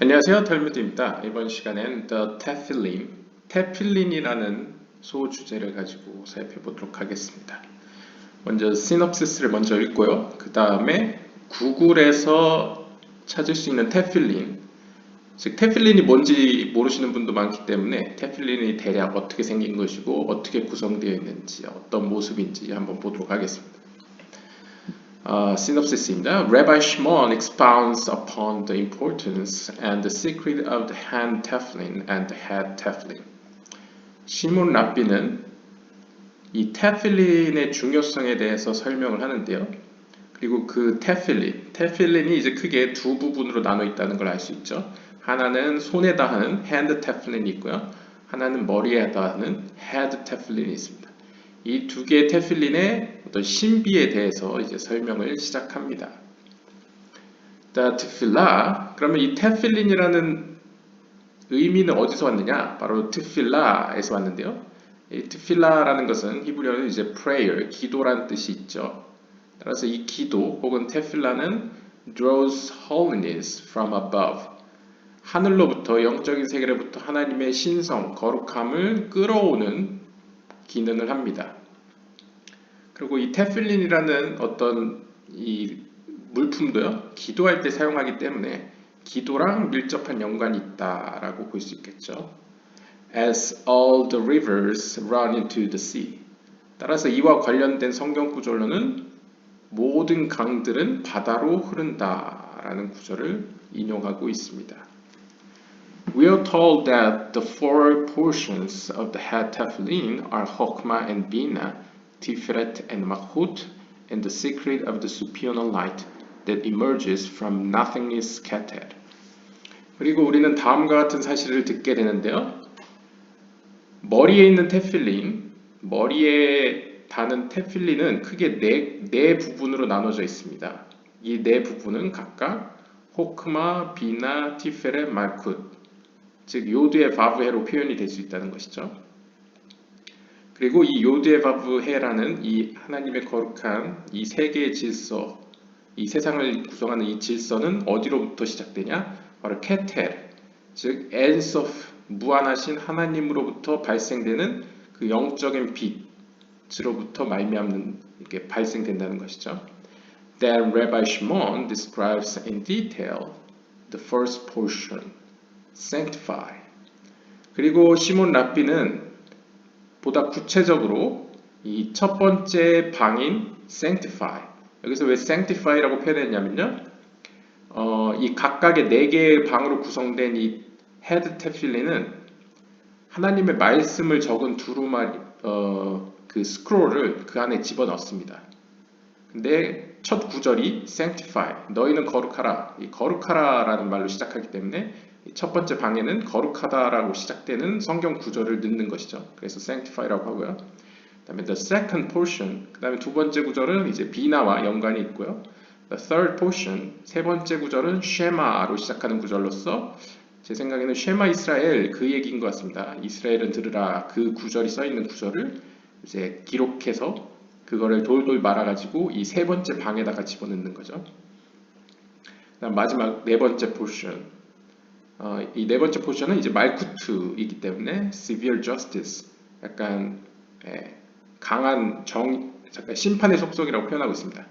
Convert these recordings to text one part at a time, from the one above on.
안녕하세요, 털무드입니다. 이번 시간엔 The 테필린이라는 소주제를 가지고 살펴보도록 하겠습니다. 먼저 시놉시스를 먼저 읽고요. 그 다음에 구글에서 찾을 수 있는 테필린, 즉 테필린이 뭔지 모르시는 분도 많기 때문에 테필린이 대략 어떻게 생긴 것이고 어떻게 구성되어 있는지 어떤 모습인지 한번 보도록 하겠습니다. Synopsis입니다. Rabbi Shimon expounds upon the importance and the secret of the hand tefillin and the head tefillin. 시몬 랍비는 이 테필린의 중요성에 대해서 설명을 하는데요. 그리고 그 테필린이 이제 크게 두 부분으로 나눠 있다는 걸 알 수 있죠. 하나는 손에다 하는 hand tefillin이 있고요. 하나는 머리에다 하는 head tefillin이 있습니다. 이 두 개의 테필린의 어떤 신비에 대해서 이제 설명을 시작합니다. 트필라, 그러면 이 테필린이라는 의미는 어디서 왔느냐? 바로 트필라에서 왔는데요. 이 트필라라는 것은 히브리어로 이제 prayer, 기도란 뜻이 있죠. 따라서 이 기도 혹은 테필라는 draws holiness from above. 하늘로부터 영적인 세계로부터 하나님의 신성, 거룩함을 끌어오는 기능을 합니다. 그리고 이 테필린이라는 어떤 이 물품도요, 기도할 때 사용하기 때문에 기도랑 밀접한 연관이 있다라고 볼 수 있겠죠. As all the rivers run into the sea. 따라서 이와 관련된 성경 구절로는 모든 강들은 바다로 흐른다라는 구절을 인용하고 있습니다. We are told that the four portions of the head tefillin are Chokmah and Bina, Tiferet and Malchut, and the secret of the supernal light that emerges from nothingness scattered. 그리고 우리는 다음과 같은 사실을 듣게 되는데요. 머리에 있는 테필린, 머리에 다는 테필린은 크게 네 부분으로 나눠져 있습니다. 이 네 부분은 각각 호크마, 비나, 티페레, 말쿰, 즉 요드의 바브해로 표현이 될 수 있다는 것이죠. 그리고 이 요드의 바브해라는 이 하나님의 거룩한 이 세 개의 질서, 이 세상을 구성하는 이 질서는 어디로부터 시작되냐? 바로 케텔, 즉 엔소프, 무한하신 하나님으로부터 발생되는 그 영적인 빛으로부터 말미암는 이렇게 발생된다는 것이죠. Then Rabbi Shimon describes in detail the first portion, sanctify. 그리고 시몬 랍비는 보다 구체적으로 이 첫 번째 방인 sanctify. 여기서 왜 sanctify라고 표현했냐면요. 이 각각의 네 개의 방으로 구성된 이 헤드 테필린은 하나님의 말씀을 적은 두루마리 그 스크롤을 그 안에 집어넣습니다. 근데 첫 구절이 sanctify, 너희는 거룩하라. 이 거룩하라라는 말로 시작하기 때문에 첫 번째 방에는 거룩하다라고 시작되는 성경 구절을 넣는 것이죠. 그래서 sanctify라고 하고요. 그다음에 the second portion, 그다음에 두 번째 구절은 이제 비나와 연관이 있고요. The third portion, 세 번째 구절은 shema로 시작하는 구절로서 제 생각에는 쉐마 이스라엘 그 얘기인 것 같습니다. 이스라엘은 들으라, 그 구절이 써 있는 구절을 이제 기록해서 그거를 돌돌 말아가지고 이 세 번째 방에다가 집어넣는 거죠. 그다음 마지막 네 번째 포션, 이 네 번째 포션은 이제 말쿠트이기 때문에 severe justice, 약간 강한 잠깐 심판의 속성이라고 표현하고 있습니다.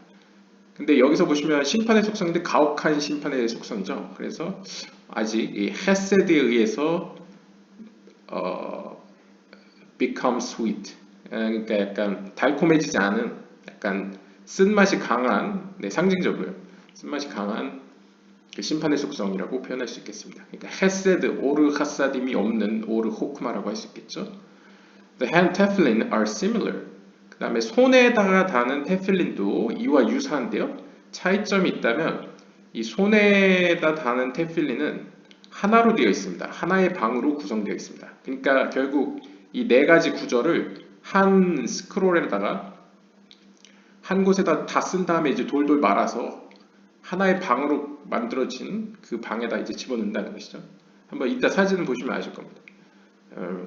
근데 여기서 보시면 심판의 속성인데 가혹한 심판의 속성이죠. 그래서 아직 이 헤세드에 의해서 become sweet, 그러니까 약간 달콤해지지 않은, 약간 쓴맛이 강한, 상징적으로요. 쓴맛이 강한 그 심판의 속성이라고 표현할 수 있겠습니다. 그러니까 헤세드, 오르 하사딤이 없는 오르 호크마라고 할 수 있겠죠. The hand tefillin are similar. 그 다음에 손에다가 다는 테필린도 이와 유사한데요. 차이점이 있다면 이 손에다 다는 테필린은 하나로 되어 있습니다. 하나의 방으로 구성되어 있습니다. 그러니까 결국 이 네 가지 구절을 한 스크롤에다가 한 곳에다 다 쓴 다음에 이제 돌돌 말아서 하나의 방으로 만들어진 그 방에다 이제 집어넣는다는 것이죠. 한번 이따 사진을 보시면 아실 겁니다.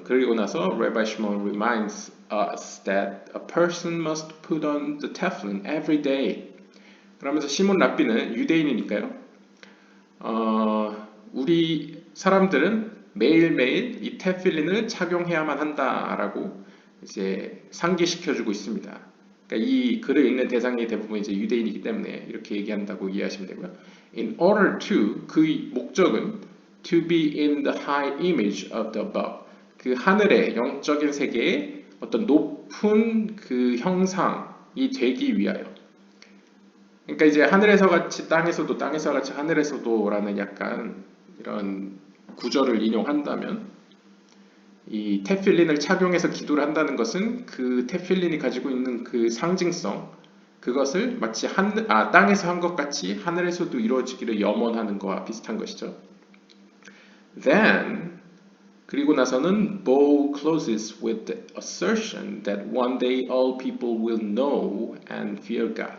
그리고 나서 Rabbi Shimon reminds us that a person must put on the tefillin every day. 그러면서 시몬 랍비는 유대인이니까요. 우리 사람들은 매일매일 이 테필린을 착용해야만 한다라고 이제 상기시켜주고 있습니다. 그러니까 이 글을 읽는 대상이 대부분 이제 유대인이기 때문에 이렇게 얘기한다고 이해하시면 되고요. In order to, 그 목적은 to be in the high image of the above, 그 하늘의 영적인 세계의 어떤 높은 그 형상이 되기 위하여. 그러니까 이제 하늘에서 같이 땅에서도, 땅에서 같이 하늘에서도라는 약간 이런 구절을 인용한다면 이 테필린을 착용해서 기도를 한다는 것은 그 테필린이 가지고 있는 그 상징성, 그것을 마치 땅에서 한 것 같이 하늘에서도 이루어지기를 염원하는 것과 비슷한 것이죠. Then, 그리고 나서는 Paul closes with the assertion that one day all people will know and fear God.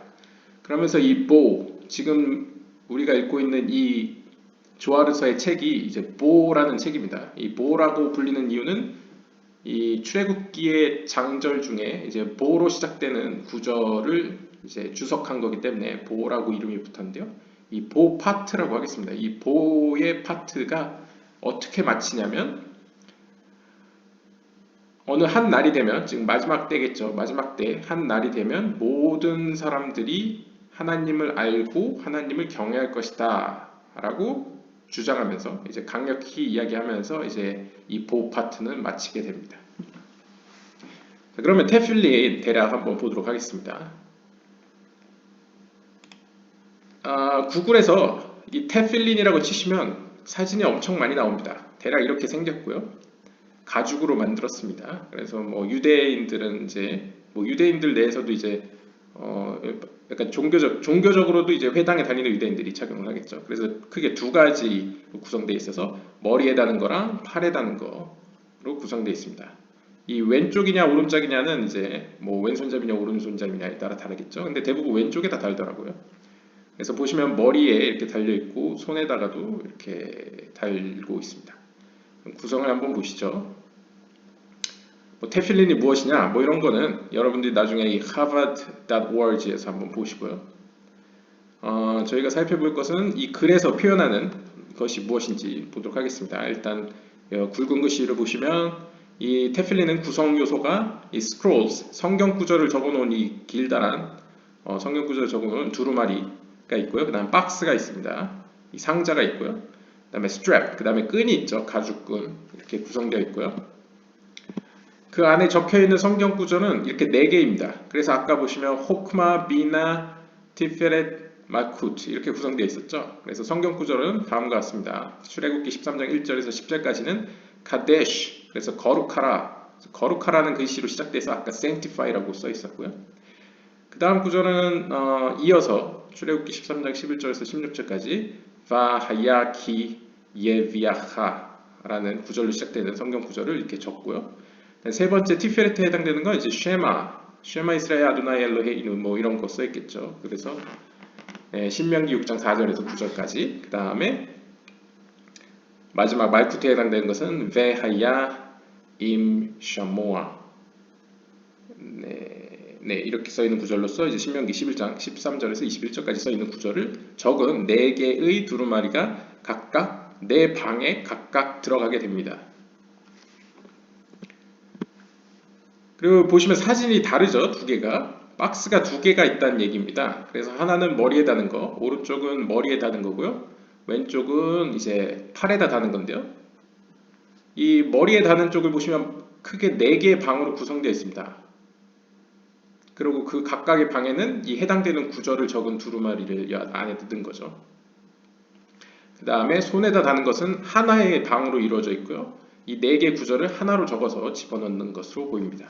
그러면서 이 Paul, 지금 우리가 읽고 있는 이 조아르서의 책이 이제 보라는 책입니다. 이 보라고 불리는 이유는 이 출애굽기의 장절 중에 이제 보로 시작되는 구절을 이제 주석한 거기 때문에 보라고 이름이 붙었는데요. 이 보 파트라고 하겠습니다. 이 보의 파트가 어떻게 마치냐면 어느 한 날이 되면, 지금 마지막 때겠죠. 마지막 때 한 날이 되면 모든 사람들이 하나님을 알고 하나님을 경외할 것이다 라고 주장하면서 이제 강력히 이야기하면서 이제 이 보 파트는 마치게 됩니다. 자, 그러면 테필린 대략 한번 보도록 하겠습니다. 구글에서 이 테필린이라고 치시면 사진이 엄청 많이 나옵니다. 대략 이렇게 생겼고요. 가죽으로 만들었습니다. 그래서 뭐 유대인들은 이제 뭐 유대인들 내에서도 이제 약간 종교적으로도 이제 회당에 다니는 유대인들이 착용을 하겠죠. 그래서 크게 두 가지 구성되어 있어서 머리에 다는 거랑 팔에 다는 거로 구성되어 있습니다. 이 왼쪽이냐 오른쪽이냐는 이제 뭐 왼손잡이냐 오른손잡이냐에 따라 다르겠죠. 근데 대부분 왼쪽에 다 달더라고요. 그래서 보시면 머리에 이렇게 달려 있고 손에다가도 이렇게 달고 있습니다. 구성을 한번 보시죠. 뭐 테필린이 무엇이냐 뭐 이런 거는 여러분들이 나중에 이 harvard.org에서 한번 보시고요. 저희가 살펴볼 것은 이 글에서 표현하는 것이 무엇인지 보도록 하겠습니다. 일단 굵은 글씨를 보시면 이 테필린은 구성 요소가 이 scrolls, 성경 구절을 적어놓은 이 길다란 성경 구절을 적어놓은 두루마리가 있고요. 그 다음 박스가 있습니다. 이 상자가 있고요. 그 다음에 strap, 그 다음에 끈이 있죠. 가죽끈 이렇게 구성되어 있고요. 그 안에 적혀있는 성경 구절은 이렇게 4개입니다. 그래서 아까 보시면 호크마, 비나, 티페렛, 마쿠트 이렇게 구성되어 있었죠. 그래서 성경 구절은 다음과 같습니다. 출애굽기 13장 1절에서 10절까지는 카데시, 그래서 거룩하라, 거룩하라는 글씨로 시작돼서 아까 sanctify라고 써 있었고요. 그 다음 구절은 이어서 출애굽기 13장 11절에서 16절까지 바하야키 예비아하라는 구절로 시작되는 성경 구절을 이렇게 적고요. 세 번째 티페레트에 해당되는 건 이제 쉐마 이스라엘 아도나이 엘로헤이누 뭐 이런 거 써 있겠죠. 그래서 신명기 6장 4절에서 9절까지. 그 다음에 마지막 말쿠트에 해당되는 것은 베하야 임 샤모아. 네, 이렇게 써 있는 구절로서 이제 신명기 11장 13절에서 21절까지 써 있는 구절을 적은 4개의 두루마리가 각각 4방에 각각 들어가게 됩니다. 그리고 보시면 사진이 다르죠. 2개가. 박스가 2개가 있다는 얘기입니다. 그래서 하나는 머리에 다는 거, 오른쪽은 머리에 다는 거고요. 왼쪽은 이제 팔에다 다는 건데요. 이 머리에 다는 쪽을 보시면 크게 4개의 방으로 구성되어 있습니다. 그리고 그 각각의 방에는 이 해당되는 구절을 적은 두루마리를 안에 넣은 거죠. 그 다음에 손에다 다는 것은 하나의 방으로 이루어져 있고요. 이 4개 구절을 하나로 적어서 집어넣는 것으로 보입니다.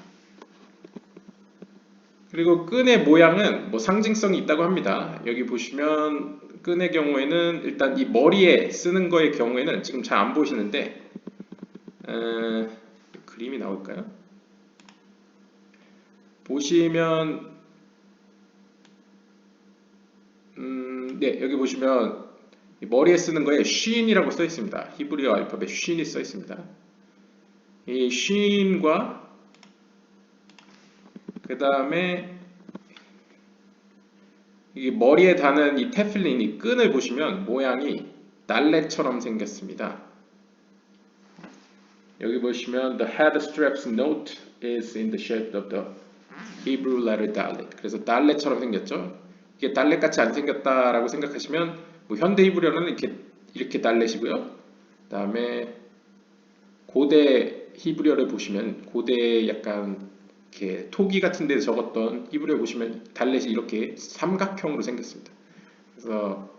그리고 끈의 모양은 뭐 상징성이 있다고 합니다. 여기 보시면 끈의 경우에는 일단 이 머리에 쓰는 거의 경우에는 지금 잘 안 보시는데 그림이 나올까요? 보시면 네, 여기 보시면 머리에 쓰는 거에 쉰이라고 써 있습니다. 히브리어 알파벳 쉰이 써 있습니다. 이 쉰과 그 다음에 이 머리에 다는 이 테필린, 이 끈을 보시면 모양이 달래처럼 생겼습니다. 여기 보시면 the head strap's note is in the shape of the Hebrew letter dalet. 그래서 달래처럼 생겼죠. 이게 달렛같이 안 생겼다라고 생각하시면 뭐 현대 히브리어는 이렇게 달렛이고요. 그다음에 고대 히브리어를 보시면 고대 약간 이렇게 토기 같은 데 적었던 히브리어 보시면 달렛이 이렇게 삼각형으로 생겼습니다. 그래서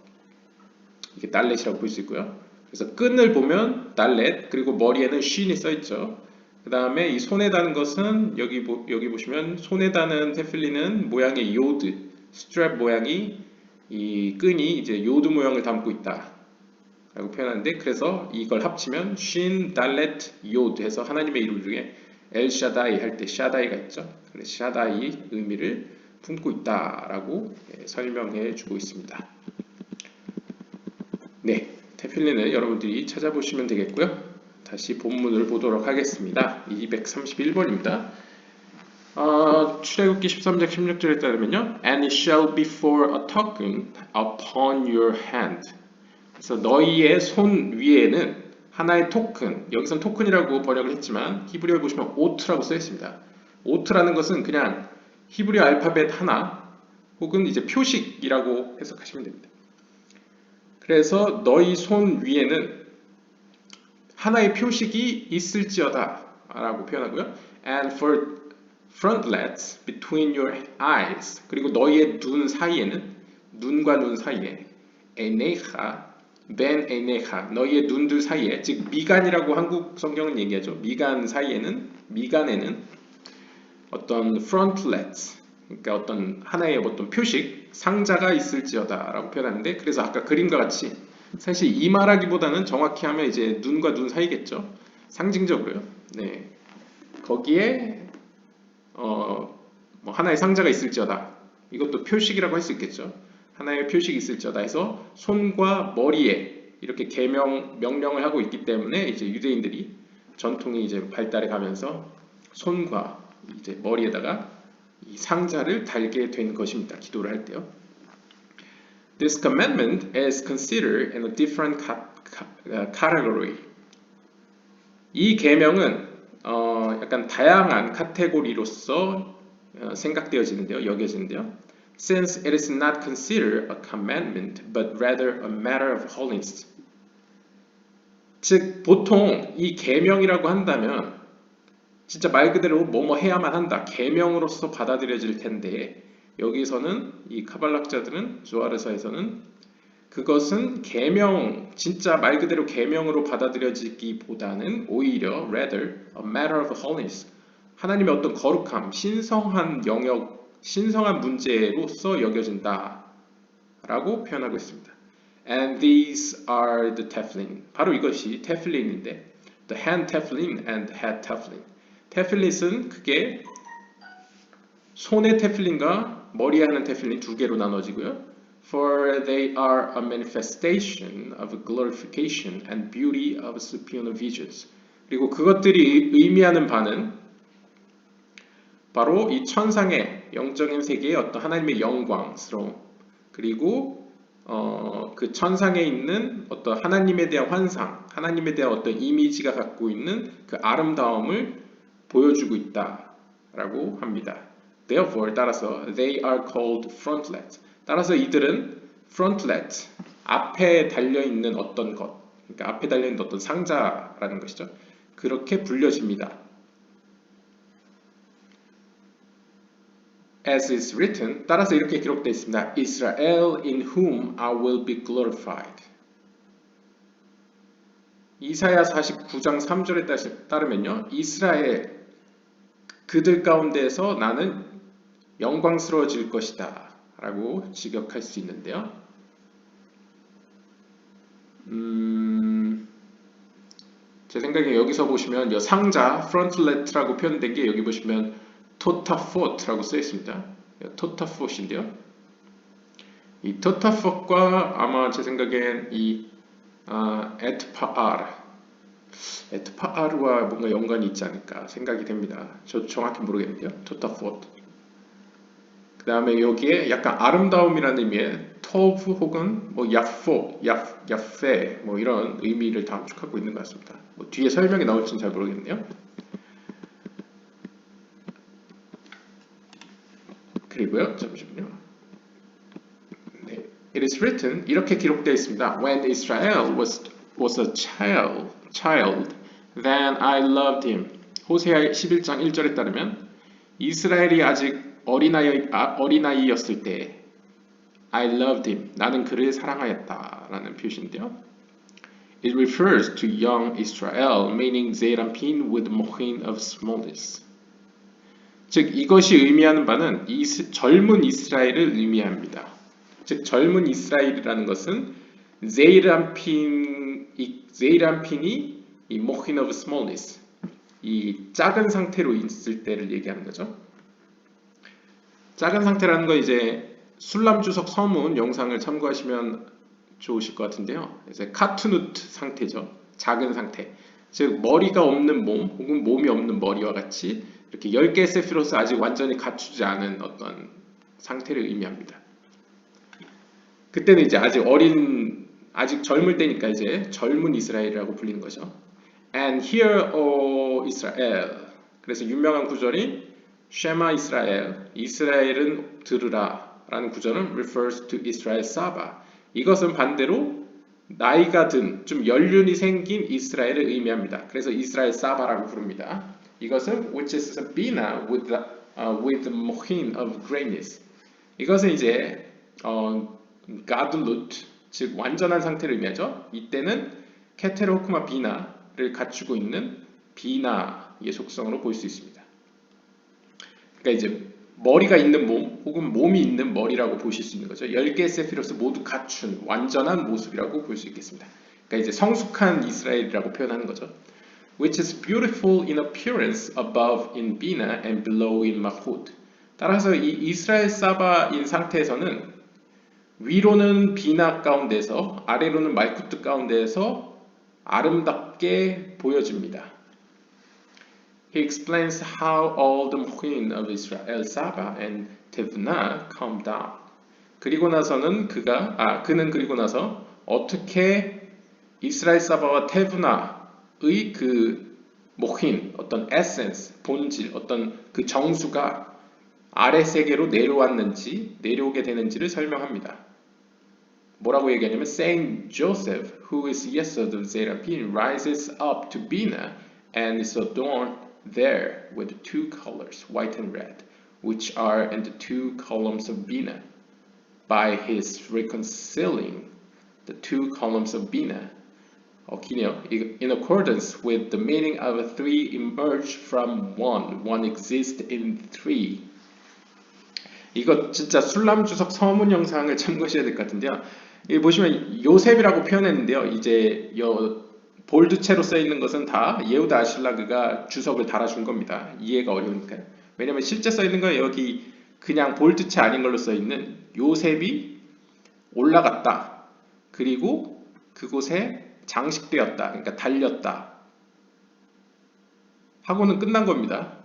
이게 달렛이라고 볼 수 있고요. 그래서 끈을 보면 달렛, 그리고 머리에는 쉰이 써 있죠. 그 다음에 이 손에 다는 것은 여기 보시면 손에 다는 테필린은 모양의 요드, 스트랩 모양이 이 끈이 이제 요드 모양을 담고 있다 라고 표현하는데, 그래서 이걸 합치면 쉰, 달렛, 요드 해서 하나님의 이름 중에 엘샤다이 할 때 샤다이가 있죠. 그래서 샤다이 의미를 품고 있다라고 설명해 주고 있습니다. 네, 테필린은 여러분들이 찾아보시면 되겠고요. 다시 본문을 보도록 하겠습니다. 231번입니다. 출애굽기 13장 16절에 따르면요, And it shall be for a token upon your hand. 그래서 너희의 손 위에는 하나의 토큰, 여기선 토큰이라고 번역을 했지만 히브리어에 보시면 오트라고 써 있습니다. 오트라는 것은 그냥 히브리 알파벳 하나 혹은 이제 표식이라고 해석하시면 됩니다. 그래서 너희 손 위에는 하나의 표식이 있을지어다 라고 표현하고요. And for frontlets between your eyes. 그리고 너희의 눈 사이에는, 눈과 눈 사이에 에네하, 벤 에네하, 너희의 눈들 사이에, 즉 미간이라고 한국 성경은 얘기하죠. 미간에는 어떤 frontlets, 그러니까 어떤 하나의 어떤 표식, 상자가 있을지어다 라고 표현하는데, 그래서 아까 그림과 같이 사실 이마라기보다는 정확히 하면 이제 눈과 눈 사이겠죠. 상징적으로요. 네, 거기에 뭐 하나의 상자가 있을지어다. 이것도 표식이라고 할 수 있겠죠. 하나의 표식이 있을지어다 해서 손과 머리에 이렇게 명령을 하고 있기 때문에 이제 유대인들이 전통이 이제 발달해 가면서 손과 이제 머리에다가 이 상자를 달게 된 것입니다. 기도를 할 때요. This commandment is considered in a different category. 이 계명은 약간 다양한 카테고리로서 생각되어지는데요, 여겨지는데요. Since it is not considered a commandment, but rather a matter of holiness. 즉, 보통 이 계명이라고 한다면 진짜 말 그대로 뭐뭐 해야만 한다, 계명으로서 받아들여질 텐데, 여기서는 이 카발락자들은, 조아르사에서는 그것은 계명, 진짜 말 그대로 계명으로 받아들여지기보다는 오히려 rather a matter of holiness, 하나님의 어떤 거룩함, 신성한 영역, 신성한 문제로서 여겨진다 라고 표현하고 있습니다. And these are the tefillin. 바로 이것이 테필린인데, the hand tefillin and head tefillin. 테필릿은 그게 손의 테필린과 머리에 하는 테필린 두 개로 나눠지고요. For they are a manifestation of glorification and beauty of supernal visions. 그리고 그것들이 의미하는 바는 바로 이 천상의 영적인 세계의 어떤 하나님의 영광스러움, 그리고 그 천상에 있는 어떤 하나님에 대한 환상, 하나님에 대한 어떤 이미지가 갖고 있는 그 아름다움을 보여주고 있다라고 합니다. Therefore, 따라서 they are called frontlets. 따라서 이들은 frontlet, 앞에 달려있는 어떤 것, 그러니까 앞에 달려있는 어떤 상자라는 것이죠. 그렇게 불려집니다. As is written, 따라서 이렇게 기록되어 있습니다. Israel in whom I will be glorified. 이사야 49장 3절에 따르면요, 이스라엘, 그들 가운데에서 나는 영광스러워질 것이다 라고 직역할 수 있는데요. 제 생각에 여기서 보시면 이 상자, frontlet라고 표현된 게 여기 보시면 토타포트라고 쓰여 있습니다. 토타포트인데요. 이 토타포트과 아마 제 생각엔 이 에트파아르와 뭔가 연관이 있지 않을까 생각이 됩니다. 저도 정확히 모르겠는데요. 토타포트. 그 다음에 여기에 약간 아름다움이라는 의미의 토브 혹은 뭐 야페 뭐 이런 의미를 다 함축하고 있는 것 같습니다. 뭐 뒤에 설명이 나올지는 잘 모르겠네요. 그리고요, 잠시만요. 네. It is written 이렇게 기록되어 있습니다. When Israel was a child, then I loved him. 호세아 11장 1절에 따르면 이스라엘이 아직 어린아이였을 때 I loved him. 나는 그를 사랑하였다라는 표시인데요. It refers to young Israel, meaning Zerampin with mochin of smallness. 즉 이것이 의미하는 바는 젊은 이스라엘을 의미합니다. 즉 젊은 이스라엘이라는 것은 제이람핀이 이 mochin of smallness, 이 작은 상태로 있을 때를 얘기하는 거죠. 작은 상태라는 거 이제 술람주석 서문 영상을 참고하시면 좋으실 것 같은데요. 이제 카투누트 상태죠. 작은 상태. 즉 머리가 없는 몸 혹은 몸이 없는 머리와 같이 이렇게 10개의 세피로스 아직 완전히 갖추지 않은 어떤 상태를 의미합니다. 그때는 이제 아직 젊을 때니까 이제 젊은 이스라엘이라고 불리는 거죠. And hear, O Israel. 그래서 유명한 구절이 쉐마 이스라엘, 이스라엘은 들으라 라는 구절은 refers to Israel Saba. 이것은 반대로 나이가 든, 좀 연륜이 생긴 이스라엘을 의미합니다. 그래서 이스라엘 사바라고 부릅니다. 이것은 which is bina with the mochin of greatness. 이것은 이제 가둘룻, 즉 완전한 상태를 의미하죠. 이때는 케테로쿠마 비나를 갖추고 있는 비나의 속성으로 볼 수 있습니다. 그러니까 이제 머리가 있는 몸 혹은 몸이 있는 머리라고 보실 수 있는 거죠. 10개의 세피로스 모두 갖춘 완전한 모습이라고 볼 수 있겠습니다. 그러니까 이제 성숙한 이스라엘이라고 표현하는 거죠. Which is beautiful in appearance above in Bina and below in Malchut. 따라서 이 이스라엘 사바인 상태에서는 위로는 비나 가운데서 아래로는 말쿠트 가운데에서 아름답게 보여집니다. He explains how all the mochin of Israel Saba and Tevna come down. 그리고 나서는 그는 그리고 나서 어떻게 이스라엘 사바와 테브나의 그 mochin, 어떤 에센스, 본질, 어떤 그 정수가 아래 세계로 내려오게 되는지를 설명합니다. 뭐라고 얘기하냐면 Saint Joseph, who is Yesod of Zerapin, rises up to Bina and is adorned there with two colors, white and red, which are in the two columns of Bina. By his reconciling the two columns of Bina, in accordance with the meaning of three emerge from one exists in three. 이거 진짜 술람주석 서문 영상을 참고하셔야 될 것 같은데요. 여기 보시면 요셉이라고 표현했는데요. 이제 볼드체로 써 있는 것은 다 예후다 아실라그가 주석을 달아준 겁니다. 이해가 어려우니까요. 왜냐면 실제 써 있는 건 여기 그냥 볼드체 아닌 걸로 써 있는 요셉이 올라갔다. 그리고 그곳에 장식되었다. 그러니까 달렸다. 하고는 끝난 겁니다.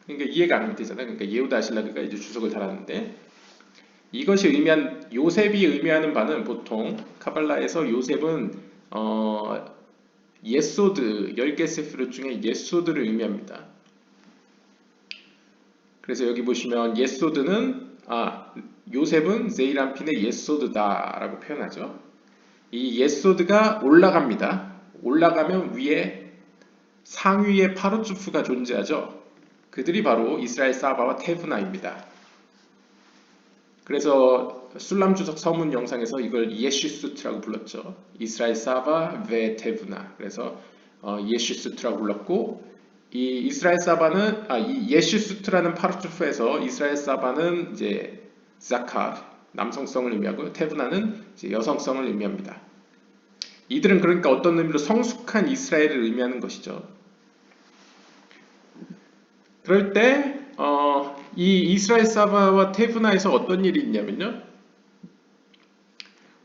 그러니까 이해가 안 되잖아요. 그러니까 예후다 아실라그가 이제 주석을 달았는데 이것이 요셉이 의미하는 바는 보통 카발라에서 요셉은 예소드 10개 세피롯 중에 예소드를 의미합니다. 그래서 여기 보시면 요셉은 제이람핀의 예소드다라고 표현하죠. 이 예소드가 올라갑니다. 올라가면 위에 상위의 파르츠프가 존재하죠. 그들이 바로 이스라엘 사바와 테브나입니다. 그래서 술람주석 서문 영상에서 이걸 예시수트라고 불렀죠. 이스라엘 사바 베 테브나. 그래서 예시수트라고 불렀고 이 이스라엘 사바는 이 예시수트라는 파르투프에서 이스라엘 사바는 이제 자카 남성성을 의미하고 테브나는 이제 여성성을 의미합니다. 이들은 그러니까 어떤 의미로 성숙한 이스라엘을 의미하는 것이죠. 그럴 때 이 이스라엘 사바와 테브나에서 어떤 일이 있냐면요.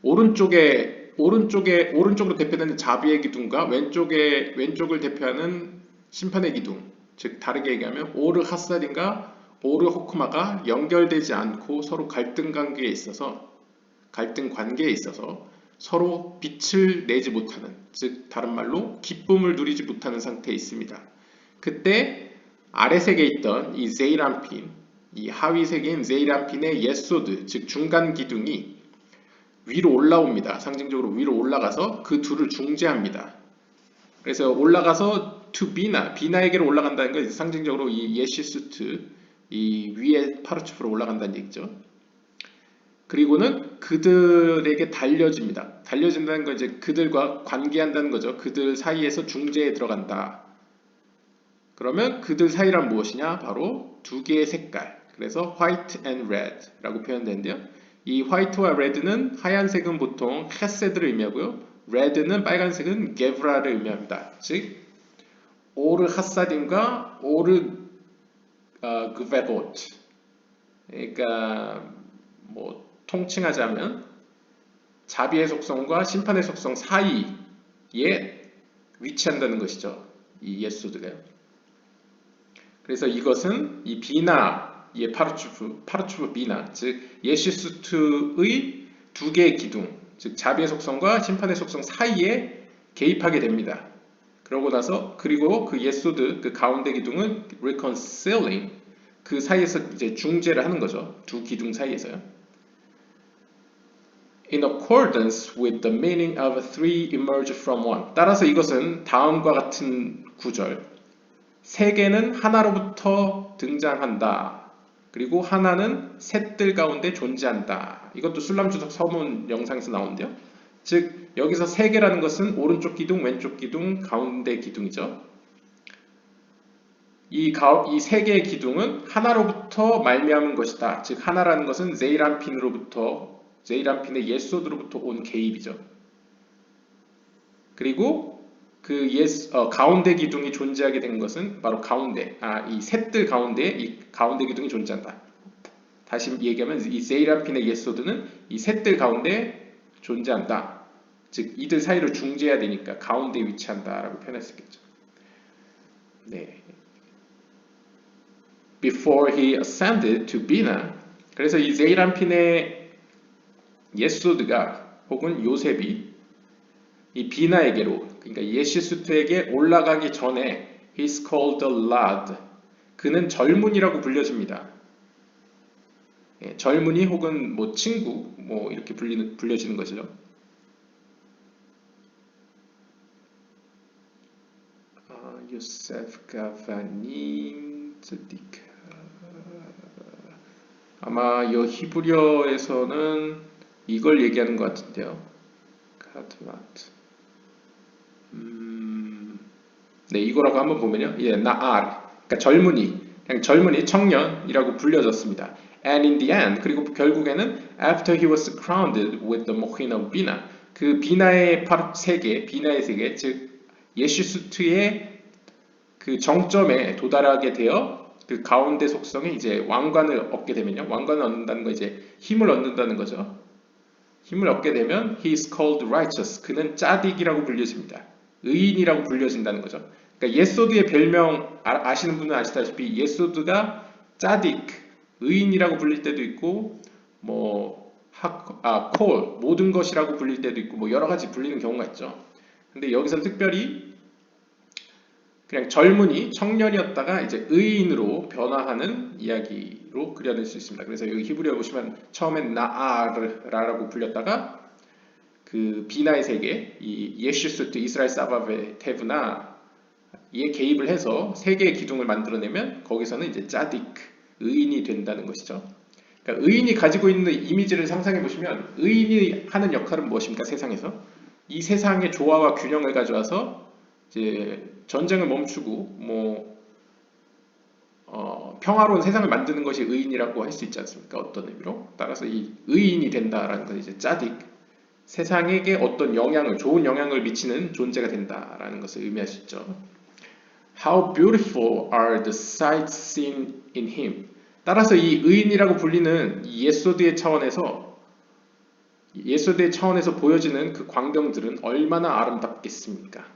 오른쪽으로 대표되는 자비의 기둥과 왼쪽을 대표하는 심판의 기둥, 즉 다르게 얘기하면 오르 하사딘과 오르 호크마가 연결되지 않고 서로 갈등 관계에 있어서 갈등 관계에 있어서 서로 빛을 내지 못하는, 즉 다른 말로 기쁨을 누리지 못하는 상태에 있습니다. 그때 아래 세계에 있던 이 제이란핀, 이 하위 세계인 제이란핀의 예소드, 즉 중간 기둥이 위로 올라옵니다. 상징적으로 위로 올라가서 그 둘을 중재합니다. 그래서 올라가서 to 비나에게로 올라간다는 건 상징적으로 이 예시수트, 이 위에 파르츠프로 올라간다는 얘기죠. 그리고는 그들에게 달려집니다. 달려진다는 건 이제 그들과 관계한다는 거죠. 그들 사이에서 중재에 들어간다. 그러면 그들 사이란 무엇이냐? 바로 두 개의 색깔. 그래서 white and red 라고 표현되는데요. 이 화이트와 레드는 하얀색은 보통 헤세드를 의미하고요. 레드는 빨간색은 게브라를 의미합니다. 즉 오르 하사딘과 오르 그베봇. 그러니까 뭐 통칭하자면 자비의 속성과 심판의 속성 사이에 위치한다는 것이죠. 이 예소드가요. 그래서 이것은 이 비나의 파르추프 비나, 즉 예시수트의 두 개의 기둥, 즉 자비의 속성과 심판의 속성 사이에 개입하게 됩니다. 그러고 나서 그리고 그 예소드 그 가운데 기둥은 reconciling, 그 사이에서 이제 중재를 하는 거죠. 두 기둥 사이에서요. In accordance with the meaning of three emerge from one. 따라서 이것은 다음과 같은 구절. 세 개는 하나로부터 등장한다. 그리고 하나는 셋들 가운데 존재한다. 이것도 술람주석 서문 영상에서 나오는데요. 즉 여기서 세 개라는 것은 오른쪽 기둥, 왼쪽 기둥, 가운데 기둥이죠. 이 세 개의 기둥은 하나로부터 말미암은 것이다. 즉 하나라는 것은 제이란핀의 예소드로부터 온 개입이죠. 그리고 그 가운데 기둥이 존재하게 된 것은 바로 이 셋들 가운데에 이 가운데 기둥이 존재한다. 다시 얘기하면 이 제이란핀의 예소드는 이 셋들 가운데 존재한다. 즉 이들 사이를 중재해야 되니까 가운데에 위치한다라고 표현했었겠죠. 네. Before he ascended to Bina. 그래서 이 제이란핀의 예소드가 혹은 요셉이 이 비나에게로, 그러니까 예시수트에게 올라가기 전에 he's called a lad. 그는 젊은이라고 불려집니다. 예, 젊은이 혹은 뭐 친구 뭐 이렇게 불려지는 것이죠. 요셉 가바님 쯔딕. 아마 이 히브리어에서는 이걸 얘기하는 것 같은데요. 카드마트. 네, 이거라고 한번 보면요. 예, 나알. 그러니까 젊은이, 그냥 젊은이, 청년이라고 불려졌습니다. And in the end, 그리고 결국에는 after he was crowned with the mohin of Bina, 그 비나의 세계, 즉 예시수트의 그 정점에 도달하게 되어 그 가운데 속성에 이제 왕관을 얻게 되면요. 왕관을 얻는다는 거 이제 힘을 얻는다는 거죠. 힘을 얻게 되면 he is called righteous. 그는 짜딕이라고 불려집니다. 의인이라고 불려진다는 거죠. 그러니까 예소드의 별명 아시는 분은 아시다시피 예소드가 짜딕, 의인이라고 불릴 때도 있고 콜, 모든 것이라고 불릴 때도 있고 뭐 여러 가지 불리는 경우가 있죠. 근데 여기서 특별히 그냥 젊은이, 청년이었다가 이제 의인으로 변화하는 이야기로 그려낼 수 있습니다. 그래서 여기 히브리어 보시면 처음엔 나아르라고 불렸다가 그 비나의 세계, 이 예슈스트 이스라엘 사바베 테브나에 개입을 해서 세 개의 기둥을 만들어내면 거기서는 이제 짜딕, 의인이 된다는 것이죠. 그러니까 의인이 가지고 있는 이미지를 상상해 보시면 의인이 하는 역할은 무엇입니까? 세상에서 이 세상의 조화와 균형을 가져와서 이제 전쟁을 멈추고 평화로운 세상을 만드는 것이 의인이라고 할 수 있지 않습니까? 어떤 의미로? 따라서 이 의인이 된다라는 건 이제 짜딕, 세상에게 어떤 좋은 영향을 미치는 존재가 된다라는 것을 의미할 수 있죠. How beautiful are the sights seen in him. 따라서 이 의인이라고 불리는 예소드의 차원에서 보여지는 그 광경들은 얼마나 아름답겠습니까?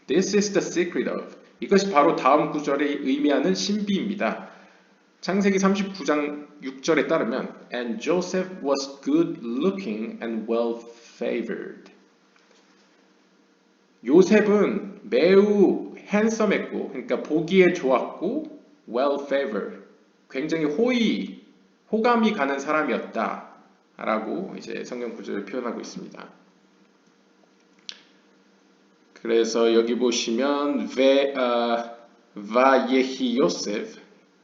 This is the secret of. 이것이 바로 다음 구절에 의미하는 신비입니다. 창세기 39장 6절에 따르면 And Joseph was good looking and well favored. 요셉은 매우 핸섬했고, 그러니까 보기에 좋았고, well favored, 굉장히 호감이 가는 사람이었다라고 이제 성경 구절을 표현하고 있습니다. 그래서 여기 보시면 vayehi 요셉,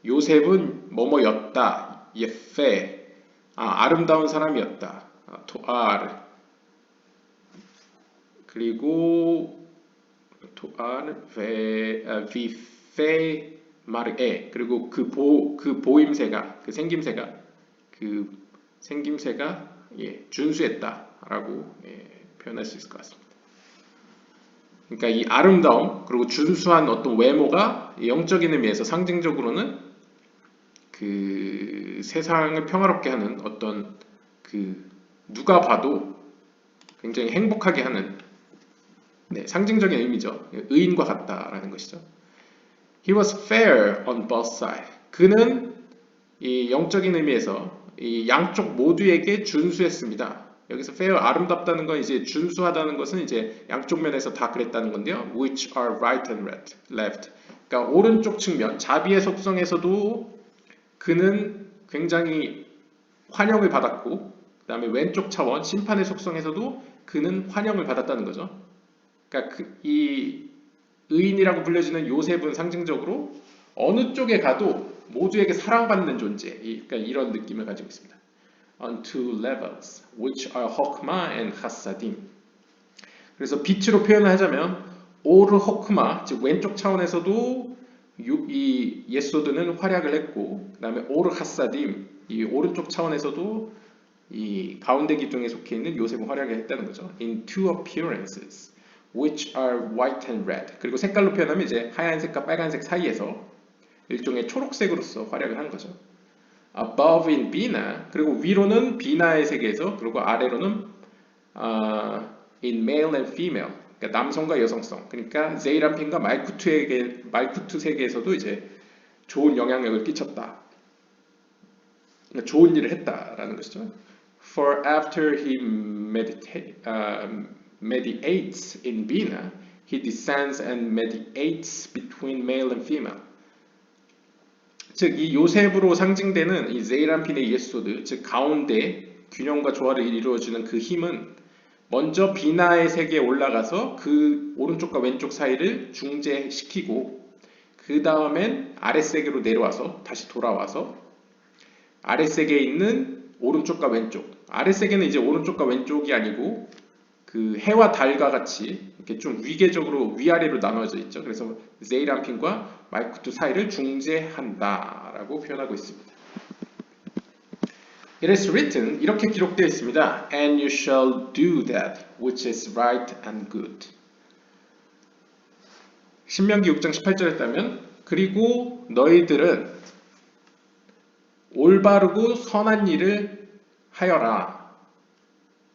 요셉은 뭐뭐였다, 예페, 아름다운 사람이었다, 토알, 그리고 토알 비페 마르에, 그리고 그 보임새가, 그 생김새가 준수했다라고 표현할 수 있을 것 같습니다. 그러니까 이 아름다움 그리고 준수한 어떤 외모가 영적인 의미에서 상징적으로는 그 세상을 평화롭게 하는 어떤 그 누가 봐도 굉장히 행복하게 하는 상징적인 의미죠. 의인과 같다라는 것이죠. He was fair on both sides. 그는 이 영적인 의미에서 이 양쪽 모두에게 준수했습니다. 여기서 fair, 아름답다는 건 이제 준수하다는 것은 이제 양쪽 면에서 다 그랬다는 건데요. Which are right and left. 그러니까 오른쪽 측면, 자비의 속성에서도 그는 굉장히 환영을 받았고, 그 다음에 왼쪽 차원, 심판의 속성에서도 그는 환영을 받았다는 거죠. 그러니까 이 의인이라고 불려지는 요셉은 상징적으로 어느 쪽에 가도 모두에게 사랑받는 존재, 그러니까 이런 느낌을 가지고 있습니다. On two levels, which are Hokmah and Hasadim. 그래서 빛으로 표현을 하자면 오르 호크마, 즉 왼쪽 차원에서도 이 예소드는 활약을 했고, 그 다음에 오르 하사딤, 이 오른쪽 차원에서도 이 가운데 기둥에 속해 있는 요셉은 활약을 했다는 거죠. In two appearances, which are white and red. 그리고 색깔로 표현하면 이제 하얀색과 빨간색 사이에서 일종의 초록색으로서 활약을 한 거죠. Above in Bina, 그리고 위로는 비나의 세계에서, 그리고 아래로는 in male and female, 그러니까 남성과 여성성. 그러니까 제이람핀과 말쿠투 세계에서도 이제 좋은 영향력을 끼쳤다. 그러니까 좋은 일을 했다라는 것이죠. For after he mediates in Bina, he descends and mediates between male and female. 즉, 이 요셉으로 상징되는 이 제이람핀의 예소드, 즉 가운데 균형과 조화를 이루어주는 그 힘은 먼저 비나의 세계에 올라가서 그 오른쪽과 왼쪽 사이를 중재시키고, 그 다음엔 아랫세계로 내려와서 다시 돌아와서 아랫세계에 있는 오른쪽과 왼쪽, 아랫세계는 이제 오른쪽과 왼쪽이 아니고 그 해와 달과 같이 이렇게 좀 위계적으로 위아래로 나눠져 있죠. 그래서 제이람핀과 말쿠투 사이를 중재한다라고 표현하고 있습니다. It is written, 이렇게 기록되어 있습니다. And you shall do that which is right and good. 신명기 6장 18절에 따르면 그리고 너희들은 올바르고 선한 일을 하여라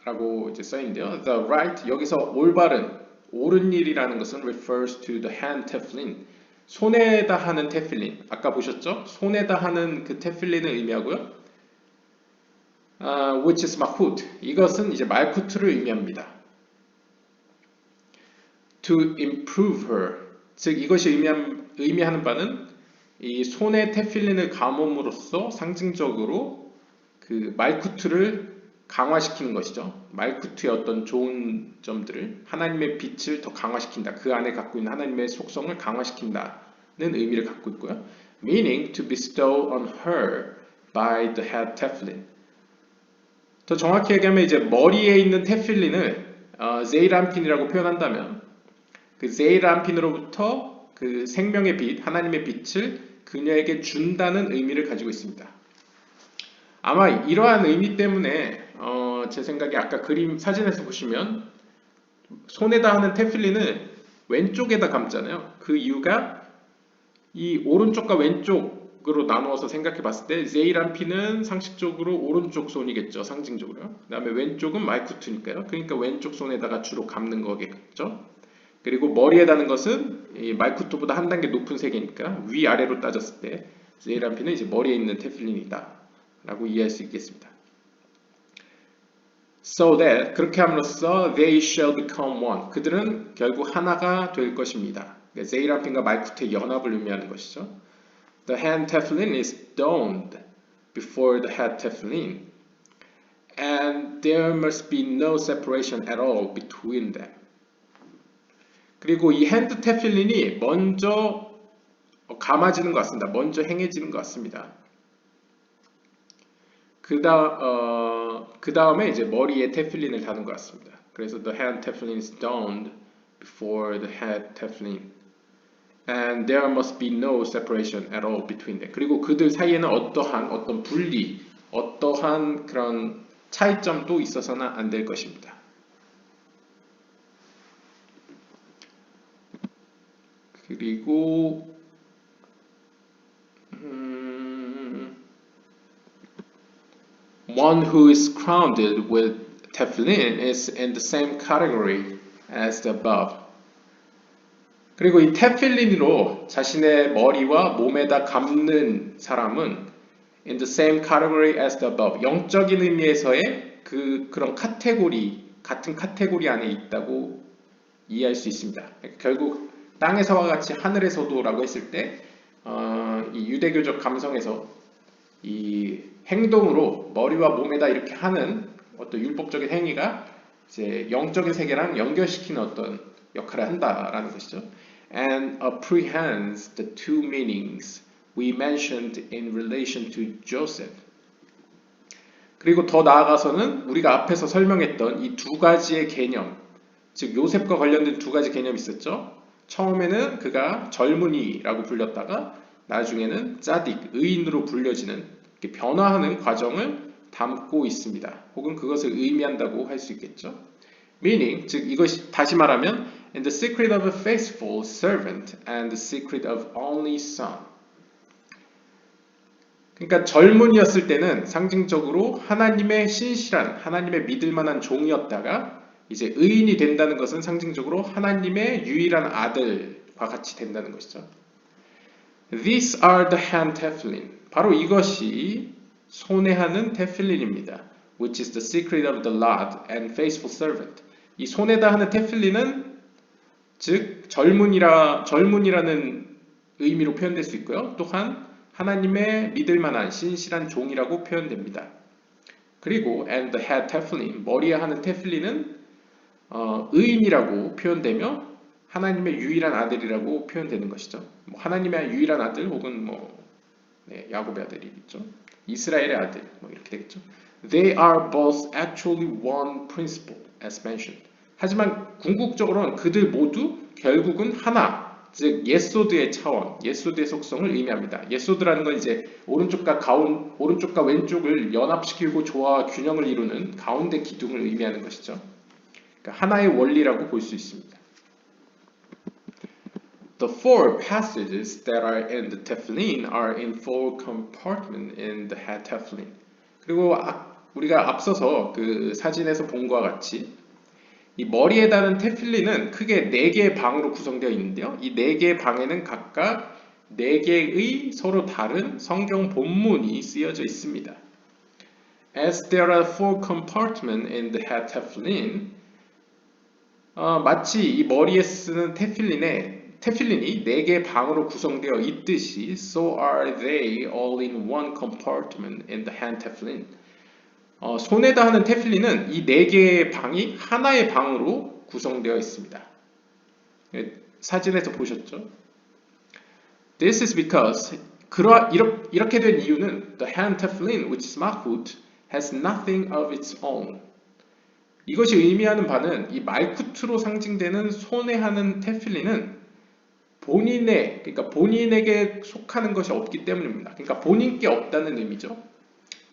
라고 이제 써있는데요. The right, 여기서 올바른, 옳은 일이라는 것은 refers to the hand tefillin, 손에다 하는 테필린. 아까 보셨죠? 손에다 하는 그 테필린을 의미하고요. Which is mahut, 이것은 이제 말쿠트를 의미합니다. To improve her, 즉 이것이 의미하는 바는 이 손에 테필린을 감음으로써 상징적으로 그 말쿠트를 강화시키는 것이죠. 말쿠트의 어떤 좋은 점들을, 하나님의 빛을 더 강화시킨다. 그 안에 갖고 있는 하나님의 속성을 강화시킨다는 의미를 갖고 있고요. Meaning to bestow on her by the head tefillin. 더 정확히 얘기하면 이제 머리에 있는 테필린을 제이람핀이라고 표현한다면 그 제이람핀으로부터 그 생명의 빛, 하나님의 빛을 그녀에게 준다는 의미를 가지고 있습니다. 아마 이러한 의미 때문에 제 생각에 아까 그림 사진에서 보시면 손에다 하는 테필린을 왼쪽에다 감잖아요. 그 이유가 이 오른쪽과 왼쪽으로 나누어서 생각해 봤을 때 제이람핀은 상식적으로 오른쪽 손이겠죠. 상징적으로. 그 다음에 왼쪽은 말쿠트니까요. 그러니까 왼쪽 손에다가 주로 감는 거겠죠. 그리고 머리에 다는 것은 이 말쿠트보다 한 단계 높은 세계니까 위아래로 따졌을 때 세이라핀은 이제 머리에 있는 테필린이다 라고 이해할 수 있겠습니다. So that 그렇게 함으로써 they shall become one. 그들은 결국 하나가 될 것입니다. 세이라핀과 말쿠트의 연합을 의미하는 것이죠. The hand tefillin is donned before the head tefillin, and there must be no separation at all between them. 그리고 이 핸드 테필린이 먼저 감아지는 것 같습니다. 먼저 행해지는 것 같습니다. 그 다음에 이제 머리에 테필린을 다는 것 같습니다. 그래서 the hand tefillin is donned before the head tefillin, and there must be no separation at all between them. 그리고 그들 사이에는 어떤 분리, 어떠한 그런 차이점도 있어서는 안 될 것입니다. 그리고 one who is crowned with tefillin is in the same category as the above. 그리고 이 테필린으로 자신의 머리와 몸에다 감는 사람은 in the same category as the above. 영적인 의미에서의 그런 같은 카테고리 안에 있다고 이해할 수 있습니다. 결국 땅에서와 같이 하늘에서도라고 했을 때 이 유대교적 감성에서 이 행동으로 머리와 몸에다 이렇게 하는 어떤 율법적인 행위가 이제 영적인 세계랑 연결시키는 어떤 역할을 한다라는 것이죠. And apprehends the two meanings we mentioned in relation to Joseph. 그리고 더 나아가서는 우리가 앞에서 설명했던 이 두 가지의 개념, 즉 요셉과 관련된 두 가지 개념이 있었죠. 처음에는 그가 젊은이라고 불렸다가 나중에는 짜딕, 의인으로 불려지는 변화하는 과정을 담고 있습니다. 혹은 그것을 의미한다고 할 수 있겠죠. Meaning, 즉 이것이 다시 말하면 in the secret of a faithful servant and the secret of only son. 그러니까 젊은이였을 때는 상징적으로 하나님의 신실한, 하나님의 믿을 만한 종이었다가 이제 의인이 된다는 것은 상징적으로 하나님의 유일한 아들과 같이 된다는 것이죠. These are the hand tefillin. 바로 이것이 손에 하는 테필린입니다. Which is the secret of the Lord and faithful servant. 이 손에다 하는 테필린은 즉 젊은이라는 의미로 표현될 수 있고요. 또한 하나님의 믿을 만한 신실한 종이라고 표현됩니다. 그리고 and the head tefillin, 머리에 하는 테필린은 의인이라고 표현되며 하나님의 유일한 아들이라고 표현되는 것이죠. 하나님의 유일한 아들 혹은 야곱의 아들이겠죠. 이스라엘의 아들 이렇게 되겠죠. They are both actually one principle as mentioned. 하지만 궁극적으로는 그들 모두 결국은 하나, 즉 예소드의 차원, 예소드의 속성을 의미합니다. 예소드라는 건 이제 오른쪽과 왼쪽을 연합시키고 조화와 균형을 이루는 가운데 기둥을 의미하는 것이죠. 그러니까 하나의 원리라고 볼 수 있습니다. The four passages that are in the tefillin are in four compartments in the head tefillin. 그리고 우리가 앞서서 그 사진에서 본 것과 같이 이 머리에 다는 테필린은 크게 4개의 방으로 구성되어 있는데요. 이 4개의 방에는 각각 4개의 서로 다른 성경 본문이 쓰여져 있습니다. As there are four compartments in the head tefillin, 마치 이 머리에 쓰는 테필린이 4개의 방으로 구성되어 있듯이 so are they all in one compartment in the hand tefillin. 손에다 하는 테필린은 이 4개의 방이 하나의 방으로 구성되어 있습니다. 사진에서 보셨죠? This is because 이렇게 된 이유는 the hand tefillin, which is malkut, has nothing of its own. 이것이 의미하는 바는 이 말쿠트로 상징되는 손에 하는 테필린은 그러니까 본인에게 속하는 것이 없기 때문입니다. 그러니까 본인께 없다는 의미죠.